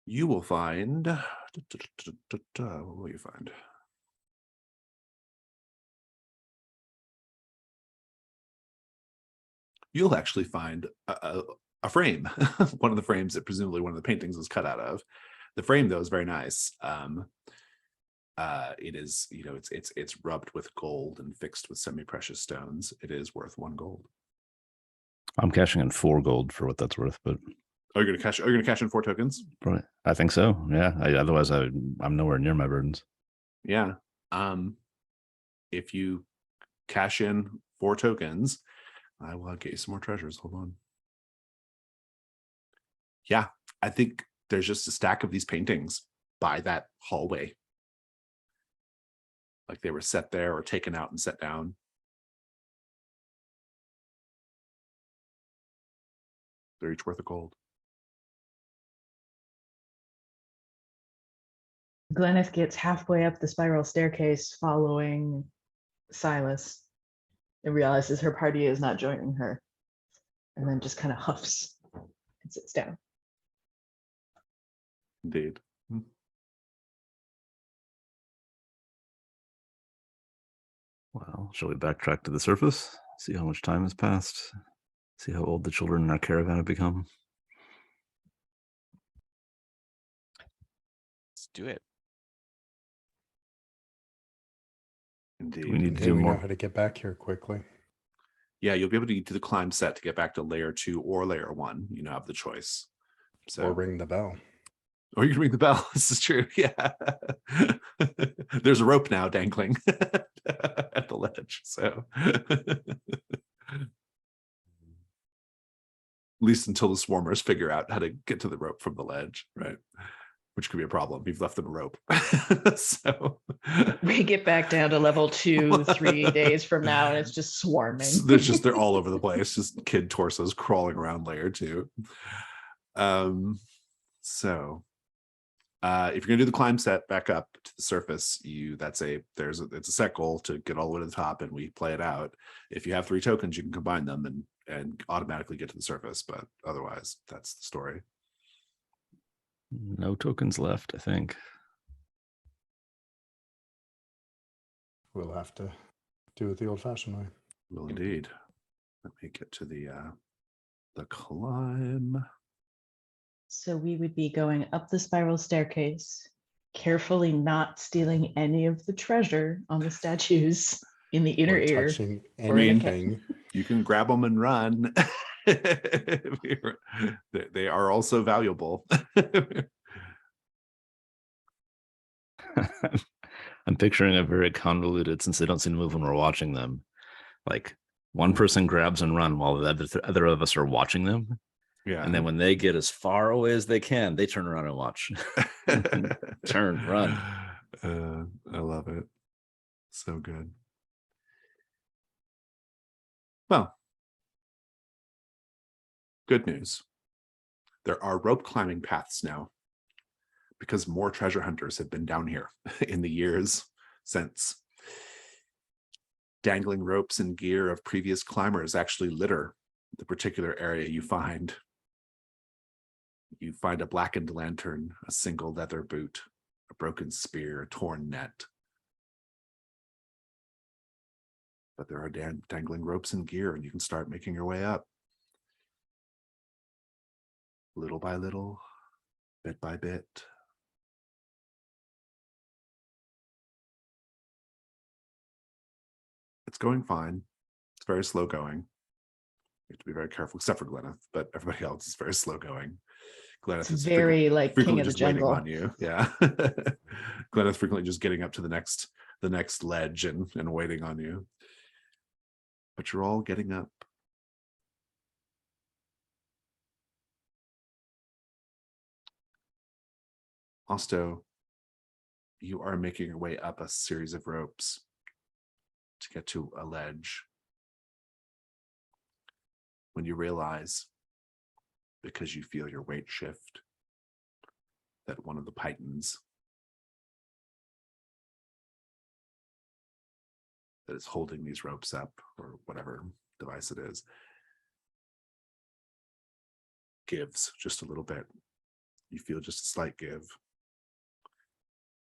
You will find. What will you find? You'll actually find a frame, one of the frames that presumably one of the paintings was cut out of. The frame, though, is very nice. It is, it's rubbed with gold and fixed with semi-precious stones. It is worth 1 gold. I'm cashing in 4 gold for what that's worth, but Are you gonna cash in 4 tokens? probably, I think so. Yeah. Otherwise, I'm nowhere near my burdens. Yeah. If you cash in 4 tokens, I will get you some more treasures. Hold on. Yeah, I think there's just a stack of these paintings by that hallway. Like they were set there or taken out and set down. They're each worth 1 gold. Gleneth gets halfway up the spiral staircase following Silas and realizes her party is not joining her, and then just kind of huffs and sits down. Indeed. Well, shall we backtrack to the surface? See how much time has passed? See how old the children in our caravan have become? Let's do it. Indeed. We need to Okay, do we know more. how to get back here quickly. Yeah, you'll be able to do the climb set to get back to layer 2 or layer 1. You now have the choice. So, Or ring the bell. or you can ring the bell. This is true. Yeah. There's a rope now dangling at the ledge. So at least until the swarmers figure out how to get to the rope from the ledge, right? Which could be a problem. You've left them a rope. So We get back down to level 2 3 days from now, and it's just swarming. they're all over the place, just kid torsos crawling around layer 2. So if you're gonna do the climb set back up to the surface, it's a set goal to get all the way to the top, and we play it out. If you have 3 tokens, you can combine them and automatically get to the surface, but otherwise that's the story. No tokens left, I think. We'll have to do it the old-fashioned way. Will indeed. Let me get to the climb. So we would be going up the spiral staircase, carefully not stealing any of the treasure on the statues in the inner Or ear. touching or in a ca- anything. You can grab them and run. They are also valuable. I'm picturing a very convoluted, since they don't seem to move when we're watching them. Like one person grabs and run while the other of us are watching them. Yeah. And then when they get as far away as they can, they turn around and watch. Turn, run. I love it. So good. Well, good news. There are rope climbing paths now, because more treasure hunters have been down here in the years since. Dangling ropes and gear of previous climbers actually litter the particular area you find. You find a blackened lantern, a single leather boot, a broken spear, a torn net. But there are dangling ropes and gear, and you can start making your way up. Little by little, bit by bit. It's going fine. It's very slow going. You have to be very careful, except for Gleneth, but everybody else is very slow going. Gleneth It's is very like King frequently of the just waiting Jungle. on you. Yeah. Gleneth frequently just getting up to the next the next ledge and waiting on you. But you're all getting up. Osto, you are making your way up a series of ropes to get to a ledge. When you realize, because you feel your weight shift, that one of the pythons that is holding these ropes up, or whatever device it is, gives just a little bit. You feel just a slight give,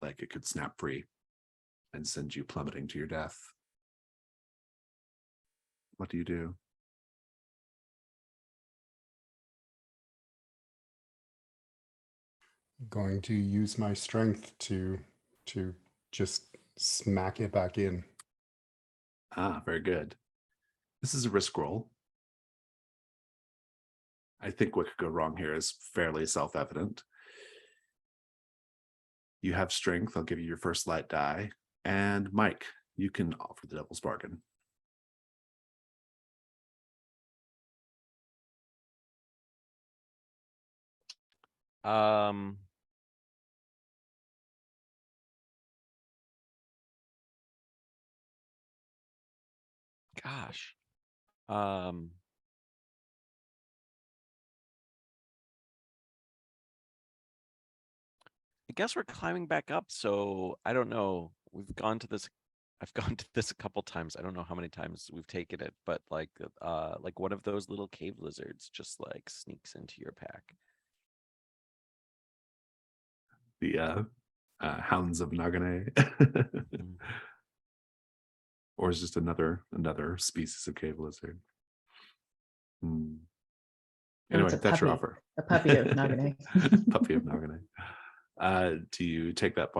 like it could snap free and send you plummeting to your death. What do you do? Going to use my strength to just smack it back in. Ah, very good. This is a risk roll. I think what could go wrong here is fairly self-evident. You have strength. I'll give you your first light die. And Mike, you can offer the devil's bargain. Gosh. I guess we're climbing back up, so I don't know. We've gone to this. I've gone to this a couple times. I don't know how many times we've taken it, but like one of those little cave lizards just like sneaks into your pack. The Hounds of Nagane. Mm. Or is just another species of cave lizard. No, Anyway, it's a that's your puppy. offer. A puppy of Nagane. Puppy of Nagane. Do you take that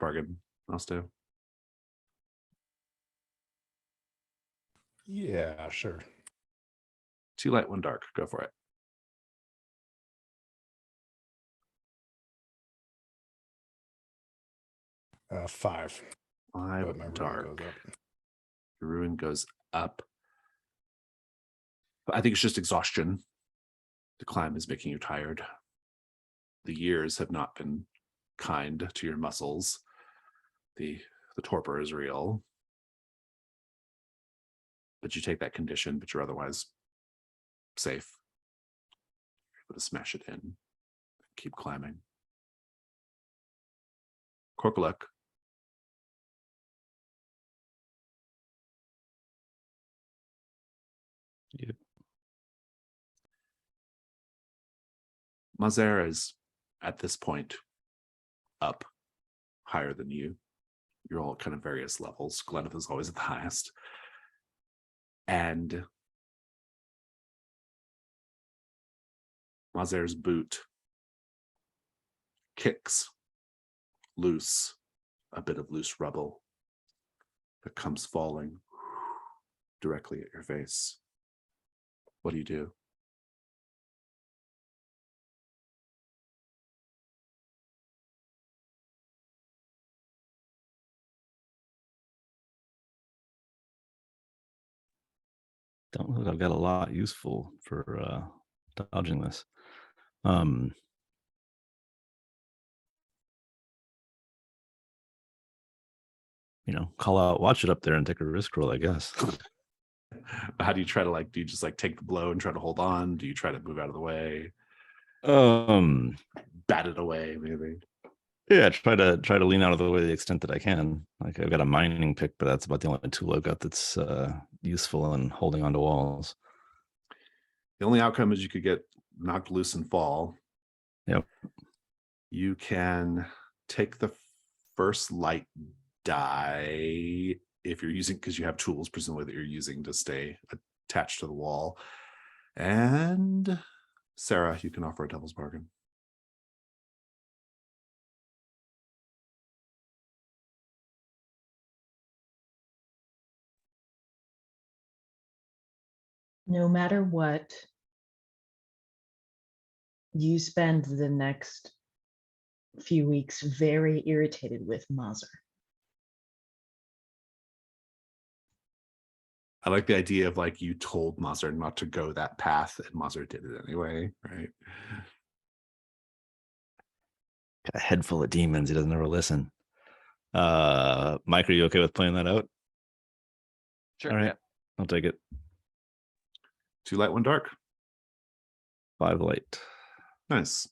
bargain, Osto? Yeah, sure. 2 light, 1 dark. Go for it. $5. 5 But my ruin dark. goes up. The ruin goes up. But I think it's just exhaustion. The climb is making you tired. The years have not been kind to your muscles. The torpor is real. But you take that condition, but you're otherwise safe. You're able to smash it in. Keep climbing. Korkuluk. Yep. Mazer is at this point up higher than you. You're all kind of various levels. Gleneth is always at the highest. And Mazer's boot kicks loose a bit of loose rubble that comes falling directly at your face. What do you do? Don't look, I've got a lot useful for dodging this. Call out, watch it up there and take a risk roll, I guess. How do you try to do you just take the blow and try to hold on? Do you try to move out of the way? Bat it away, maybe. Yeah, try to lean out of the way to the extent that I can. Like I've got a mining pick, but that's about the only tool I've got that's useful in holding onto walls. The only outcome is you could get knocked loose and fall. Yep. You can take the first light die if you're using, because you have tools presumably that you're using to stay attached to the wall. And Sarah, you can offer a devil's bargain. No matter what, you spend the next few weeks very irritated with Mazer. I like the idea of like you told Mazar not to go that path and Mazar did it anyway, right? Got a head full of demons. He doesn't ever listen. Mike, are you okay with playing that out? Sure. All right, Yeah. I'll take it. 2 light, 1 dark. 5 light. Nice.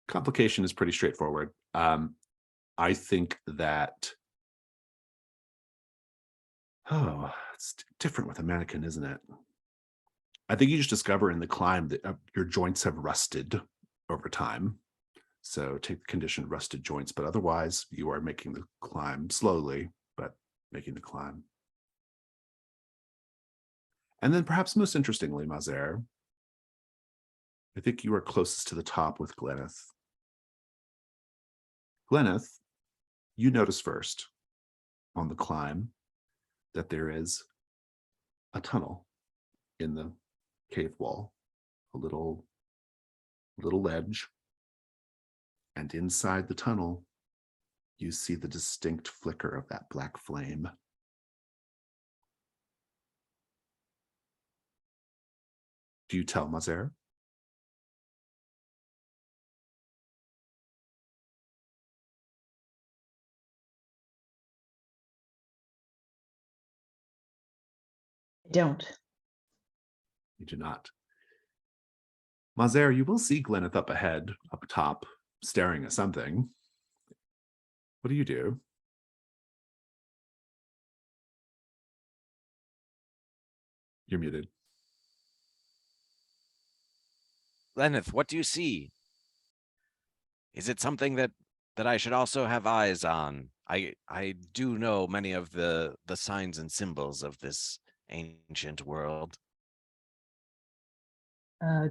Complication is pretty straightforward. I think that it's different with a mannequin, isn't it? I think you just discover in the climb that your joints have rusted over time. So take the condition rusted joints, but otherwise you are making the climb slowly, but making the climb. And then perhaps most interestingly, Mazer, I think you are closest to the top with Gleneth. Gleneth, you notice first on the climb that there is a tunnel in the cave wall, a little ledge. And inside the tunnel, you see the distinct flicker of that black flame. Do you tell Mazer? Don't. You do not. Mazer, you will see Gleneth up ahead, up top, staring at something. What do you do? You're muted. Lenneth, what do you see? Is it something that I should also have eyes on? I do know many of the signs and symbols of this ancient world.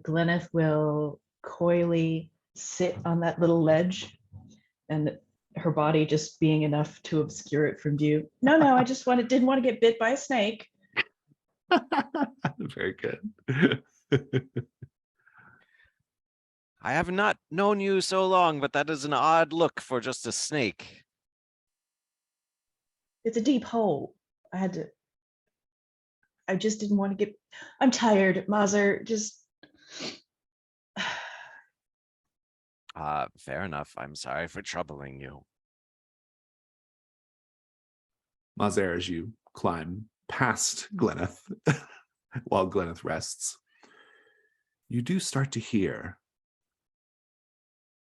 Gleneth will coyly sit on that little ledge, and her body just being enough to obscure it from view. No, I just didn't want to get bit by a snake. Very good. I have not known you so long, but that is an odd look for just a snake. It's a deep hole. I just didn't want to get. I'm tired, Mazer. Just. Fair enough. I'm sorry for troubling you. Mazer, as you climb past Gleneth, while Gleneth rests, you do start to hear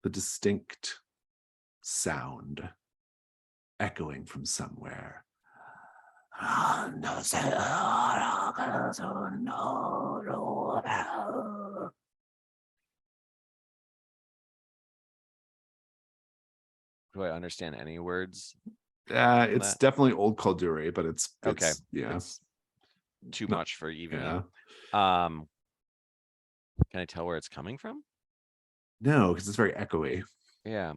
the distinct sound echoing from somewhere. Do I understand any words? It's definitely old Kalduhr, but it's Okay. yeah. It's too No, much for even Yeah. me. Can I tell where it's coming from? No, because it's very echoey. Yeah.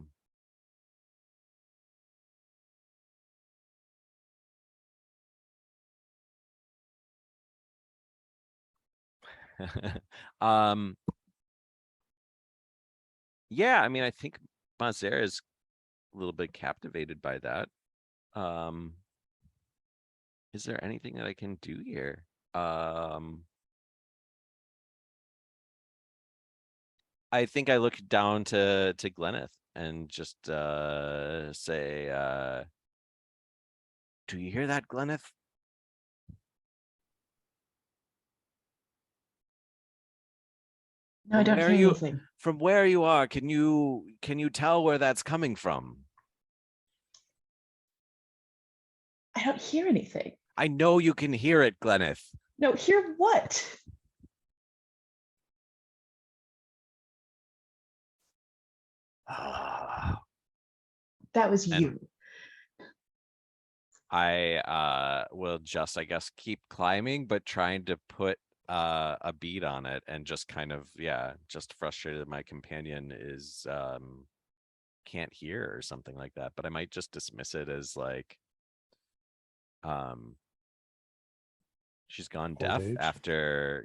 Yeah, I mean, I think Mazer is a little bit captivated by that. Is there anything that I can do here? I think I look down to Gleneth and just say, do you hear that, Gleneth? No, I don't hear anything. From where you are, can you tell where that's coming from? I don't hear anything. I know you can hear it, Gleneth. No, hear what? That was And- you. I will just, I guess, keep climbing, but trying to put a beat on it and just kind of, just frustrated that my companion is can't hear or something like that. But I might just dismiss it as like she's gone Old deaf age. after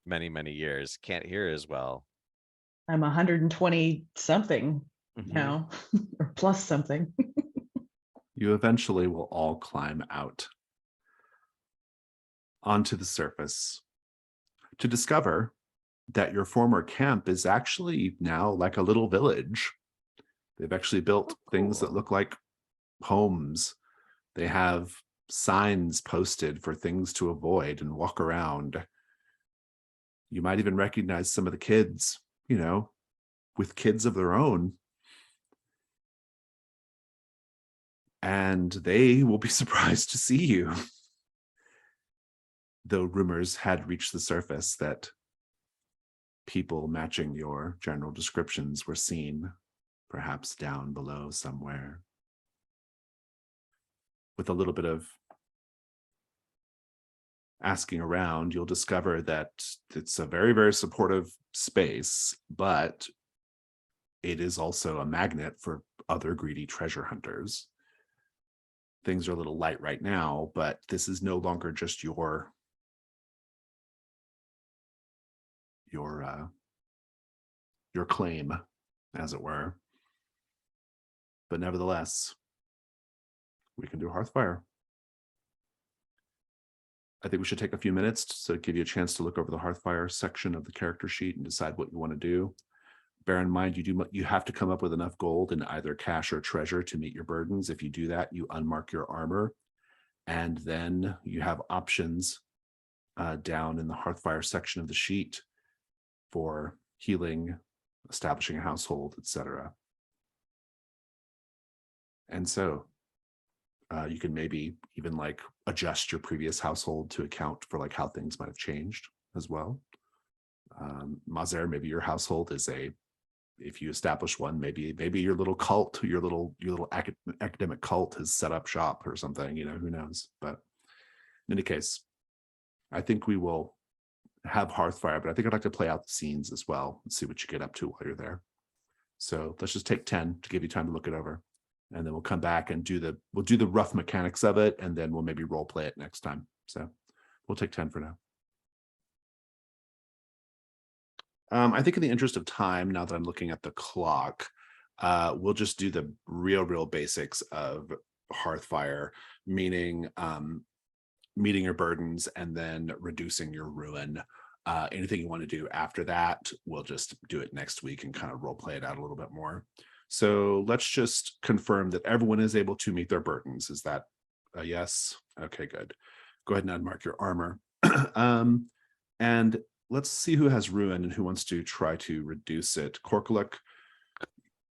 many years, can't hear as well. I'm 120 something Mhm. now, or plus something. You eventually will all climb out onto the surface to discover that your former camp is actually now like a little village. They've actually built things that cool. look like homes. They have signs posted for things to avoid and walk around. You might even recognize some of the kids, with kids of their own. And they will be surprised to see you. Though rumors had reached the surface that people matching your general descriptions were seen, perhaps down below somewhere. With a little bit of asking around, you'll discover that it's a very, very supportive space, but it is also a magnet for other greedy treasure hunters. Things are a little light right now, but this is no longer just your claim, as it were. But nevertheless, we can do Hearthfire. I think we should take a few minutes to give you a chance to look over the Hearthfire section of the character sheet and decide what you want to do. Bear in mind, you have to come up with enough gold in either cash or treasure to meet your burdens. If you do that, you unmark your armor, and then you have options down in the Hearthfire section of the sheet for healing, establishing a household, etc. And so you can maybe even like adjust your previous household to account for like how things might have changed as well. Mazer, maybe your household is if you establish one, maybe your little cult, your little academic cult has set up shop or something, who knows. But in any case, I think we will have Hearthfire, but I think I'd like to play out the scenes as well and see what you get up to while you're there. So let's just take 10 to give you time to look it over. And then we'll come back and we'll do the rough mechanics of it, and then we'll maybe role play it next time. So we'll take 10 for now. I think in the interest of time, now that I'm looking at the clock, we'll just do the real basics of Hearthfire, meaning meeting your burdens and then reducing your ruin. Anything you want to do after that, we'll just do it next week and kind of role play it out a little bit more. So let's just confirm that everyone is able to meet their burdens. Is that a yes? Okay, good. Go ahead and unmark your armor. And let's see who has ruin and who wants to try to reduce it. Korkuluk,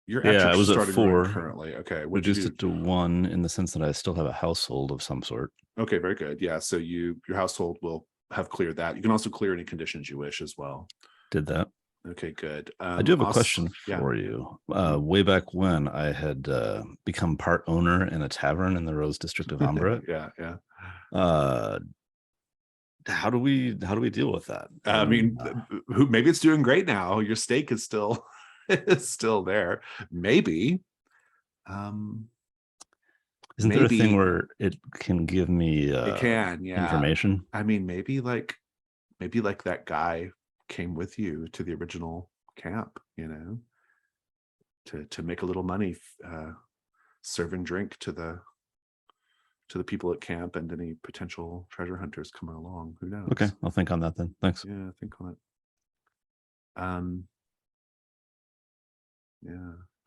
you're Yeah, I was at starting 4. ruin currently. Okay, Reduced it to 1 in the sense that I still have a household of some sort. Okay, very good. Yeah, so your household will have cleared that. You can also clear any conditions you wish as well. Did that. Okay, good. I do have a question for you. Way back when I had become part owner in a tavern in the Rose District of Ambra. Yeah. How do we deal with that? I mean, maybe it's doing great now. Your stake is still still there. Maybe. Isn't there a thing where it can give me it can, yeah, information? I mean, maybe like that guy came with you to the original camp, to make a little money, serving drink to the people at camp and any potential treasure hunters coming along. Who knows? Okay, I'll think on that then. Thanks. Yeah, think on it.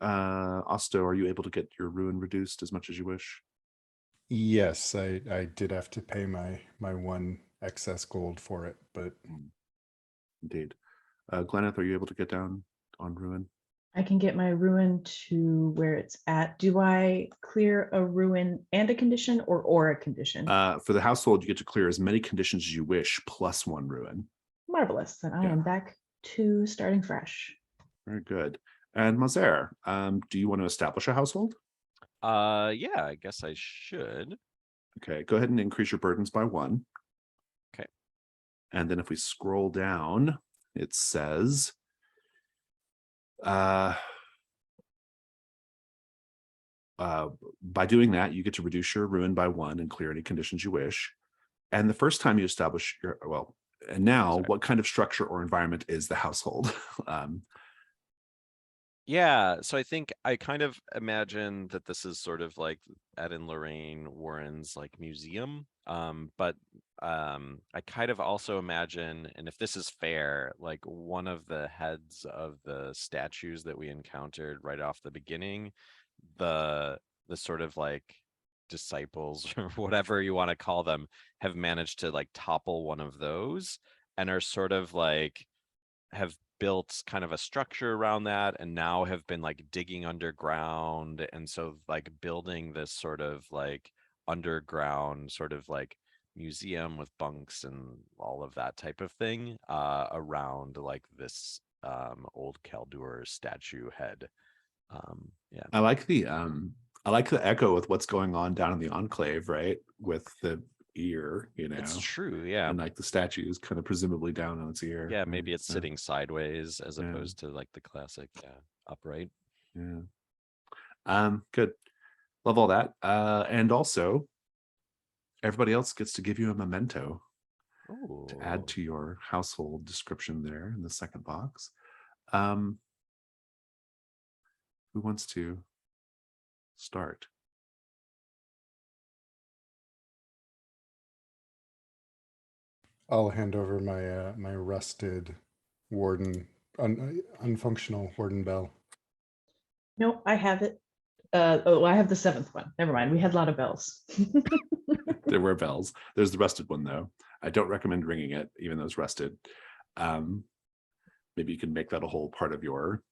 Osto, are you able to get your ruin reduced as much as you wish? Yes, I did have to pay my 1 excess gold for it, but Indeed. Gleneth, are you able to get down on ruin? I can get my ruin to where it's at. Do I clear a ruin and a condition or a condition? For the household, you get to clear as many conditions as you wish, plus 1 ruin. Marvelous. Then I am back to starting fresh. Very good. And Mazer, do you want to establish a household? Yeah, I guess I should. Okay, go ahead and increase your burdens by 1. Okay. And then if we scroll down, it says, by doing that, you get to reduce your ruin by 1 and clear any conditions you wish. And the first time you establish and now, what kind of structure or environment is the household? Yeah, so I think I kind of imagine that this is sort of like Ed and Lorraine Warren's like museum. But I kind of also imagine, and if this is fair, like one of the heads of the statues that we encountered right off the beginning, the the sort of like disciples or whatever you want to call them have managed to like topple one of those and are sort of like have built kind of a structure around that and now have been like digging underground and so like building this sort of like underground sort of like museum with bunks and all of that type of thing around like this old Kalduhr statue head. Yeah. I like the echo with what's going on down in the enclave, right? With the ear, It's true, yeah. and like the statue is kind of presumably down on its ear. Yeah, right? maybe it's So, sitting sideways as Yeah. opposed to like the classic upright. Yeah. Good. Love all that. And also, everybody else gets to give you a memento to add Oh, to your household description there in the second box. Who wants to start? I'll hand over my my rusted warden, unfunctional warden bell. No, I have it. Oh, I have the seventh one. Never mind. We had a lot of bells. There were bells. There's the rusted one though. I don't recommend ringing it, even though it's rusted. Maybe you can make that a whole part of your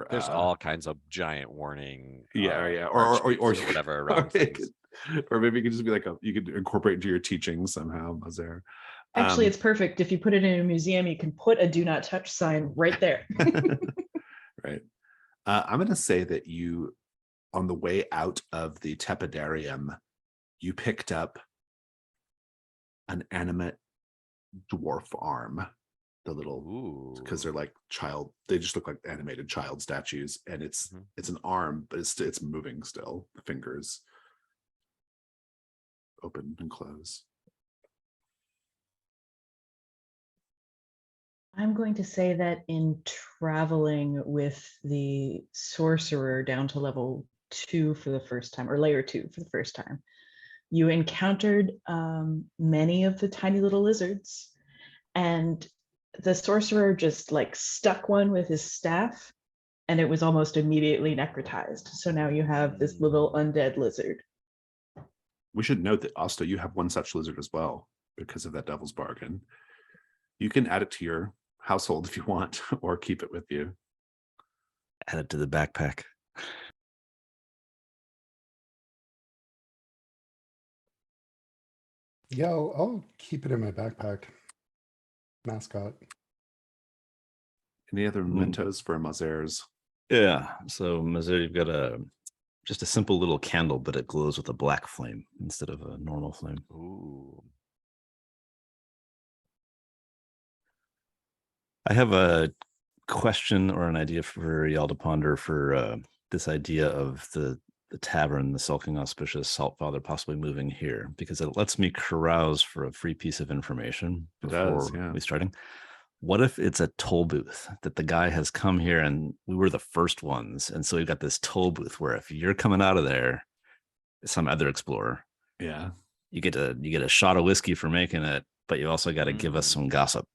there's all kinds of giant warning yeah, parchments or whatever around things. Or maybe it could just be like you could incorporate into your teaching somehow. Was there? Actually, it's perfect. If you put it in a museum, you can put a do not touch sign right there. Right. I'm going to say that you, on the way out of the tepidarium, you picked up an animate dwarf arm, the little, because they're like they just look like animated child statues, and it's an arm, but it's moving still. The fingers open and close. I'm going to say that in traveling with the sorcerer down to level 2 for the first time, or layer 2 for the first time, you encountered many of the tiny little lizards, and the sorcerer just like stuck one with his staff, and it was almost immediately necrotized. So now you have this little undead lizard. We should note that, Asta, you have one such lizard as well because of that devil's bargain. You can add it to your household if you want, or keep it with you. Add it to the backpack. Yeah, I'll keep it in my backpack. Mascot. Any other mementos for Mazer's? Yeah. So Mazer, you've got just a simple little candle, but it glows with a black flame instead of a normal flame. Ooh. I have a question or an idea for y'all to ponder for this idea of the tavern, the Sulking Auspicious Salt Father possibly moving here, because it lets me carouse for a free piece of information before we starting. What if it's a toll booth that the guy has come here and we were the first ones, and so we've got this toll booth where if you're coming out of there, some other explorer, you get a shot of whiskey for making it, but you also got to give us some gossip.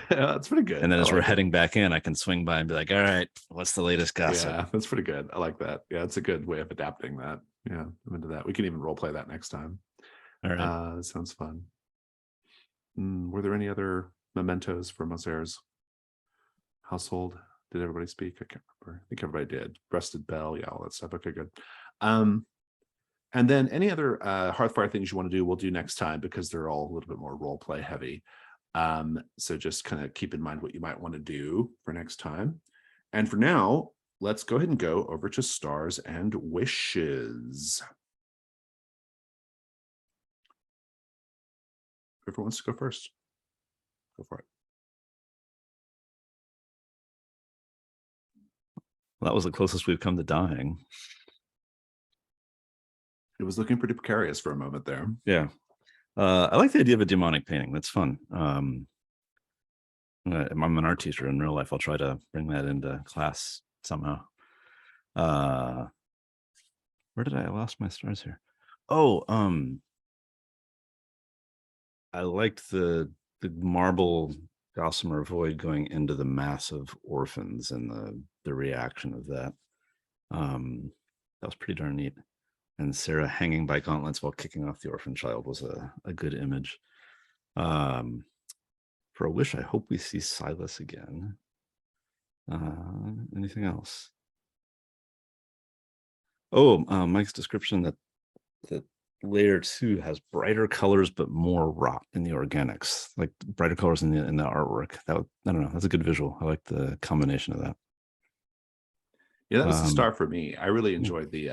That's pretty good. And then as we're heading back in, I can swing by and be like, all right, what's the latest gossip? Yeah, that's pretty good. I like that. Yeah, it's a good way of adapting that. Yeah, I'm into that. We can even role play that next time. All right. That sounds fun. Were there any other mementos for Mazer's household? Did everybody speak? I can't remember. I think everybody did. Rusted bell, yeah, all that stuff. Okay, good. And then any other Hearthfire things you want to do, we'll do next time because they're all a little bit more role play heavy. So just kind of keep in mind what you might want to do for next time. And for now, let's go ahead and go over to Stars and Wishes. Whoever wants to go first, go for it. Well, that was the closest we've come to dying. It was looking pretty precarious for a moment there. Yeah. I like the idea of a demonic painting. That's fun. I'm an art teacher in real life. I'll try to bring that into class somehow. Where did I lost my stars here? Oh, I liked the marble gossamer void going into the massive orphans and the reaction of that. That was pretty darn neat. And Sarah hanging by gauntlets while kicking off the orphan child was a good image. For a wish, I hope we see Silas again. Anything else? Oh, Mike's description that layer 2 has brighter colors but more rot in the organics, like brighter colors in the artwork. I don't know, that's a good visual. I like the combination of that. Yeah, that was the star for me. I really yeah. enjoyed the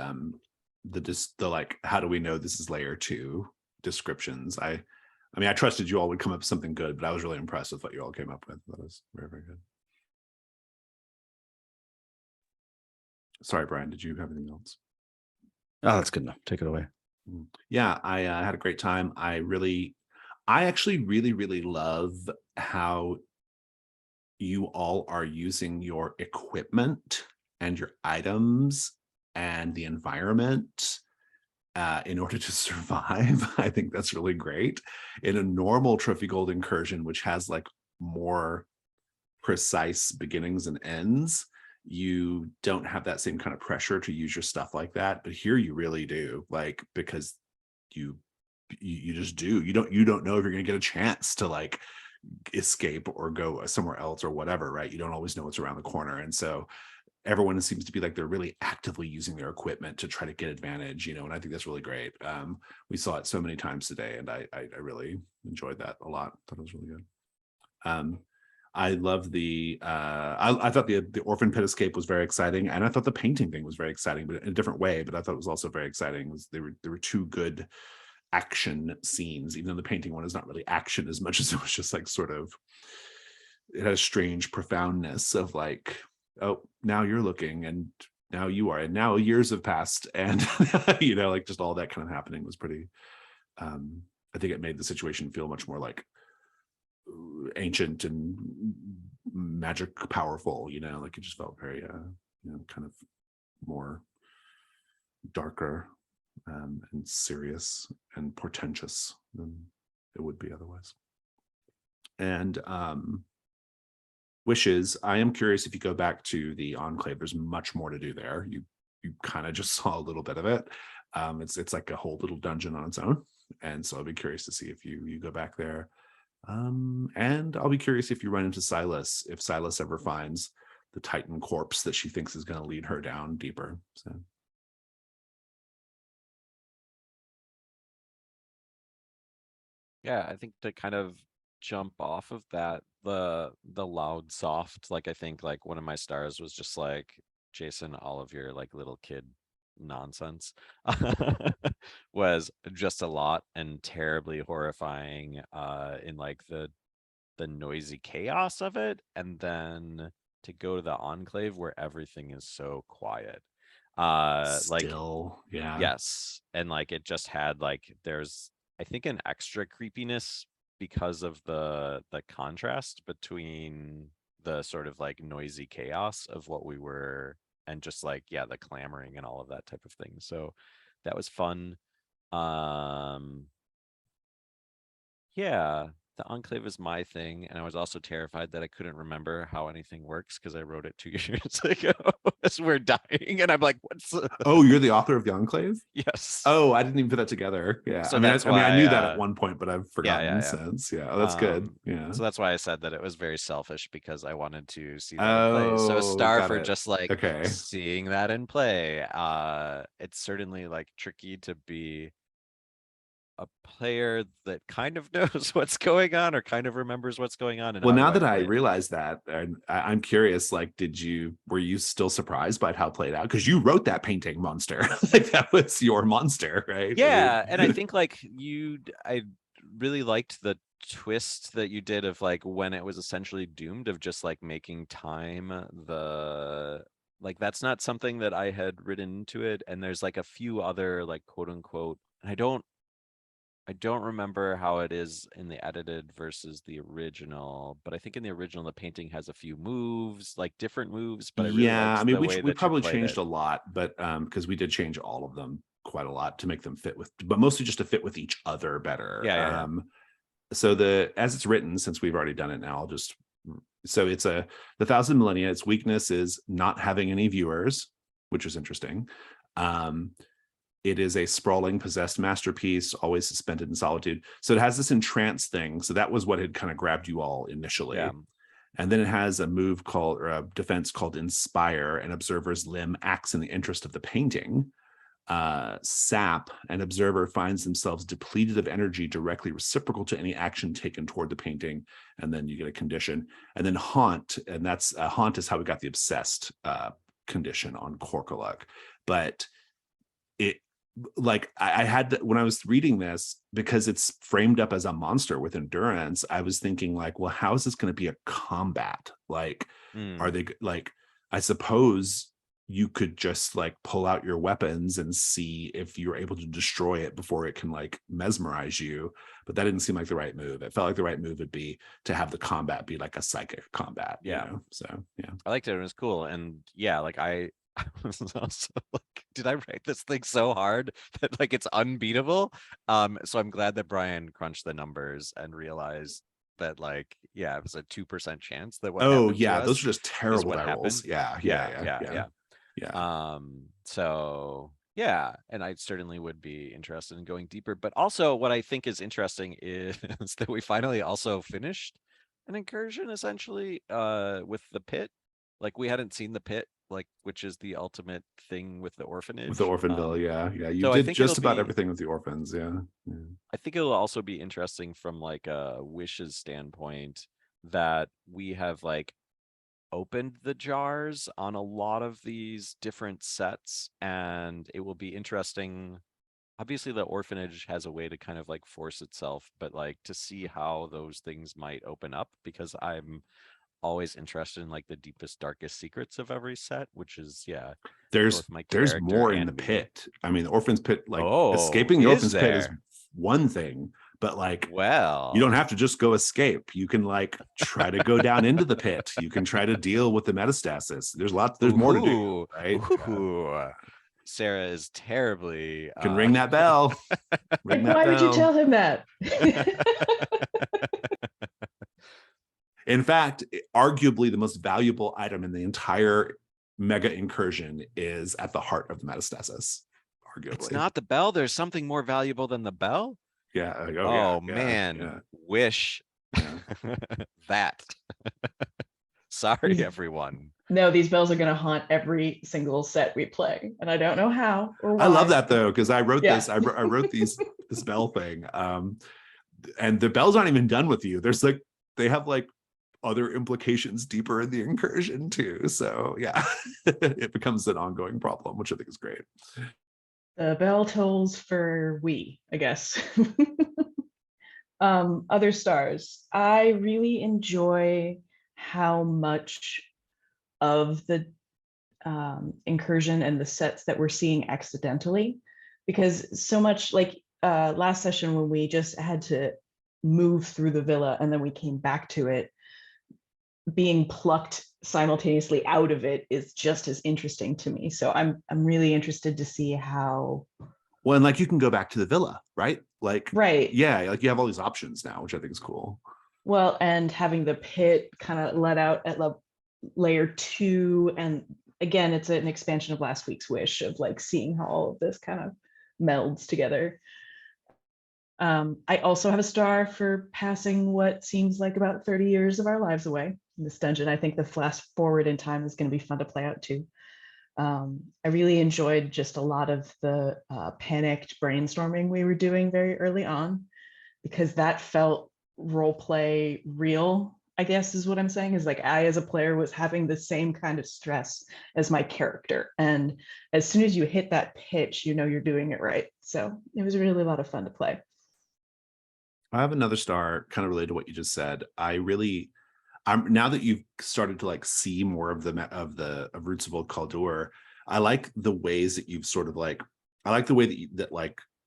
like, how do we know this is layer 2 descriptions. I mean, I trusted you all would come up with something good, but I was really impressed with what you all came up with. That was very, very good. Sorry, Brian, did you have anything else? Oh, that's good enough. Take it away. Yeah, I had a great time. I actually really love how you all are using your equipment and your items and the environment in order to survive. I think that's really great. In a normal Trophy Gold incursion, which has like more precise beginnings and ends, you don't have that same kind of pressure to use your stuff like that. But here you really do, like, because you just do. You don't know if you're going to get a chance to like escape or go somewhere else or whatever, right? You don't always know what's around the corner. And so everyone seems to be like they're really actively using their equipment to try to get advantage, and I think that's really great. We saw it so many times today, and I really enjoyed that a lot. Thought it was really good. I love the I thought the orphan pit escape was very exciting, and I thought the painting thing was very exciting, but in a different way. But I thought it was also very exciting. There were two good action scenes, even though the painting one is not really action as much as it was just like sort of, it has strange profoundness of like, oh, now you're looking and now you are, and now years have passed, and like just all that kind of happening was pretty, I think it made the situation feel much more like ancient and magic powerful, like it just felt very kind of more darker and serious and portentous than it would be otherwise. And wishes, I am curious, if you go back to the Enclave, there's much more to do there. You kind of just saw a little bit of it. It's like a whole little dungeon on its own, and so I'll be curious to see if you go back there. And I'll be curious if you run into Silas, if Silas ever finds the Titan corpse that she thinks is going to lead her down deeper. So Yeah, I think to kind of jump off of that, the loud soft, like I think like one of my stars was just like, Jason, all of your like little kid nonsense was just a lot and terribly horrifying in like the noisy chaos of it, and then to go to the Enclave where everything is so quiet. Like, still, yeah. yes, and like it just had like, there's I think an extra creepiness because of the contrast between the sort of like noisy chaos of what we were, and just like, yeah, the clamoring and all of that type of thing. So that was fun. Yeah, the Enclave is my thing, and I was also terrified that I couldn't remember how anything works because I wrote it 2 years ago as we're dying, and I'm like, what's Oh, you're the author of the Enclave? yes. Oh, I didn't even put that together. Yeah, So I mean, that's I mean, I why, knew that at one point, but I've forgotten yeah. since. Yeah, oh, that's good. Yeah. So that's why I said that it was very selfish, because I wanted to see that in play. So a Oh, star got for it. just like Okay. seeing that in play. It's certainly like tricky to be a player that kind of knows what's going on or kind of remembers what's going on. And Well, how do now I that I play it? realize that, and I'm curious, like, were you still surprised by how it played out? Because you wrote that painting monster, like that was your monster, right? Yeah, and I think like I really liked the twist that you did of like when it was essentially doomed, of just like making time like that's not something that I had written into it. And there's like a few other like quote unquote, and I don't I don't remember how it is in the edited versus the original, but I think in the original the painting has a few moves, like different moves. But I really Yeah, liked I mean, the way we that you probably played changed it. a lot, but because we did change all of them quite a lot to make them fit with, but mostly just to fit with each other better. Yeah, yeah, yeah. So as it's written, since we've already done it now, I'll just so it's the Thousand Millennia. Its weakness is not having any viewers, which is interesting. It is a sprawling, possessed masterpiece, always suspended in solitude. So it has this entrance thing. So that was what had kind of grabbed you all initially. Yeah. And then it has a move called, or a defense called Inspire. An observer's limb acts in the interest of the painting. Sap, an observer finds themselves depleted of energy directly reciprocal to any action taken toward the painting. And then you get a condition. And then Haunt, and that's Haunt is how we got the obsessed condition on Korkaluk. But it, like I had to, when I was reading this, because it's framed up as a monster with endurance, I was thinking like, well, how is this going to be a combat? Like, are they like, I suppose you could just like pull out your weapons and see if you're able to destroy it before it can like mesmerize you. But that didn't seem like the right move. It felt like the right move would be to have the combat be like a psychic combat. Yeah. You know? So yeah. I liked it. It was cool. And yeah, like I was also like, did I write this thing so hard that like it's unbeatable? So I'm glad that Brian crunched the numbers and realized that like, yeah, it was a 2% chance that what happened to Yeah, us those are just is terrible what die rolls. happened. Yeah. So yeah, and I certainly would be interested in going deeper. But also what I think is interesting is that we finally also finished an incursion essentially with the pit. Like we hadn't seen the pit, like which is the ultimate thing with the orphanage. With the Orphanville, yeah. You So I did think just it'll about be everything with the orphans, yeah. I think it'll also be interesting from like a wishes standpoint that we have like opened the jars on a lot of these different sets, and it will be interesting. Obviously the orphanage has a way to kind of like force itself, but like to see how those things might open up, because I'm always interested in like the deepest, darkest secrets of every set, which is both my There's character more in and the me. pit. I mean, the orphans pit, like Oh, escaping the is orphans pit is there? one thing, but like you Well, don't have to just go escape. You can like try to go down into the pit. You can try to deal with the metastasis. There's more to do, right? ooh. Sarah is terribly Can ring that bell. Ring Like, that why would you bell. tell him that? In fact, arguably the most valuable item in the entire mega incursion is at the heart of the metastasis. Arguably, It's not the bell. There's something more valuable than the bell. Yeah. Oh, man. Yeah. Wish Yeah. that. Sorry, These- everyone. No, these bells are going to haunt every single set we play, and I don't know how or why. I love that though, because I wrote Yeah. this. I wrote this bell thing, and the bells aren't even done with you. There's like they have like other implications deeper in the incursion too. So yeah, it becomes an ongoing problem, which I think is great. The bell tolls for we, I guess. Other stars. I really enjoy how much of the incursion and the sets that we're seeing accidentally, because so much like last session when we just had to move through the villa and then we came back to it, being plucked simultaneously out of it is just as interesting to me. So I'm really interested to see how. Well, and like you can go back to the villa, right? Like, right. Yeah, like you have all these options now, which I think is cool. Well, and having the pit kind of let out at layer 2, and again, it's an expansion of last week's wish of like seeing how all of this kind of melds together. I also have a star for passing what seems like about 30 years of our lives away in this dungeon. I think the flash forward in time is going to be fun to play out too. I really enjoyed just a lot of the panicked brainstorming we were doing very early on, because that felt role play real, I guess is what I'm saying, is like I as a player was having the same kind of stress as my character. And as soon as you hit that pitch, you know you're doing it right. So it was really a lot of fun to play. I have another star kind of related to what you just said. I'm now that you've started to like see more of Roots of Old Kalduhr, I like the ways that you've sort of like, I like the way that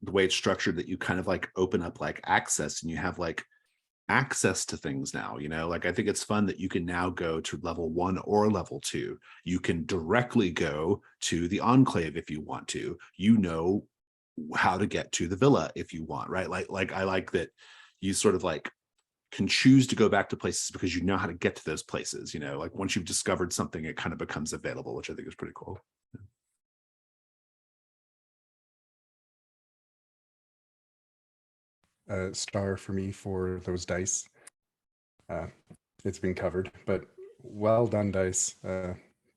the way it's structured that you kind of like open up like access, and you have like access to things now, you know, like I think it's fun that you can now go to level 1 or level 2. You can directly go to the enclave if you want to, you know, how to get to the villa if you want, right? Like I like that you sort of like can choose to go back to places because you know how to get to those places, you know, like once you've discovered something, it kind of becomes available, which I think is pretty cool. Star for me for those dice. It's been covered, but well done, dice.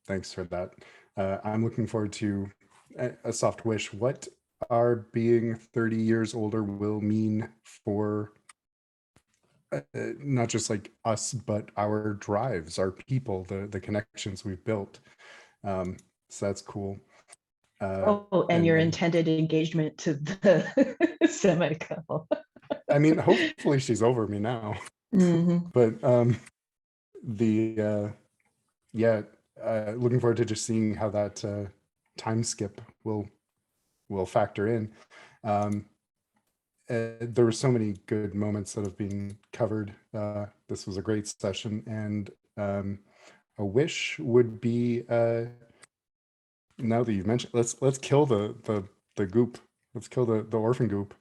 Thanks for that. I'm looking forward to a soft wish. What our being 30 years older will mean for not just like us, but our drives, our people, the connections we've built. So that's cool. And your then- intended engagement to the semi-couple. I mean, hopefully she's over me now. Mhm. But looking forward to just seeing how that time skip will factor in. There were so many good moments that have been covered. This was a great session, and a wish would be, now that you've mentioned, let's kill the goop. Let's kill the orphan goop.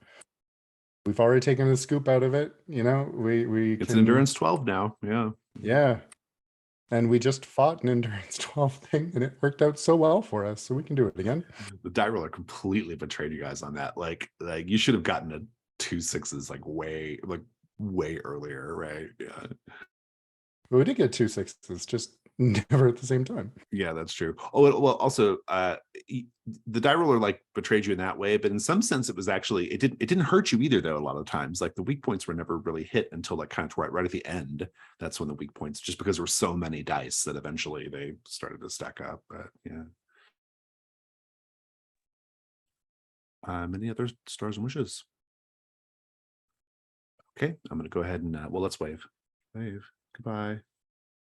We've already taken the scoop out of it, you know. It's an endurance 12 now. Yeah. And we just fought an endurance 12 thing, and it worked out so well for us. So we can do it again. The die roller completely betrayed you guys on that. Like you should have gotten a 2 6s like way earlier, right? Yeah. But we did get 2 6s, just never at the same time. Yeah, that's true. Oh, well, also, the die roller like betrayed you in that way, but in some sense, it was actually it didn't hurt you either. Though a lot of times, like the weak points were never really hit until like kind of right at the end. That's when the weak points, just because there were so many dice that eventually they started to stack up. But yeah. Any other stars and wishes? Okay, I'm going to go ahead and well, let's wave. Wave. Goodbye.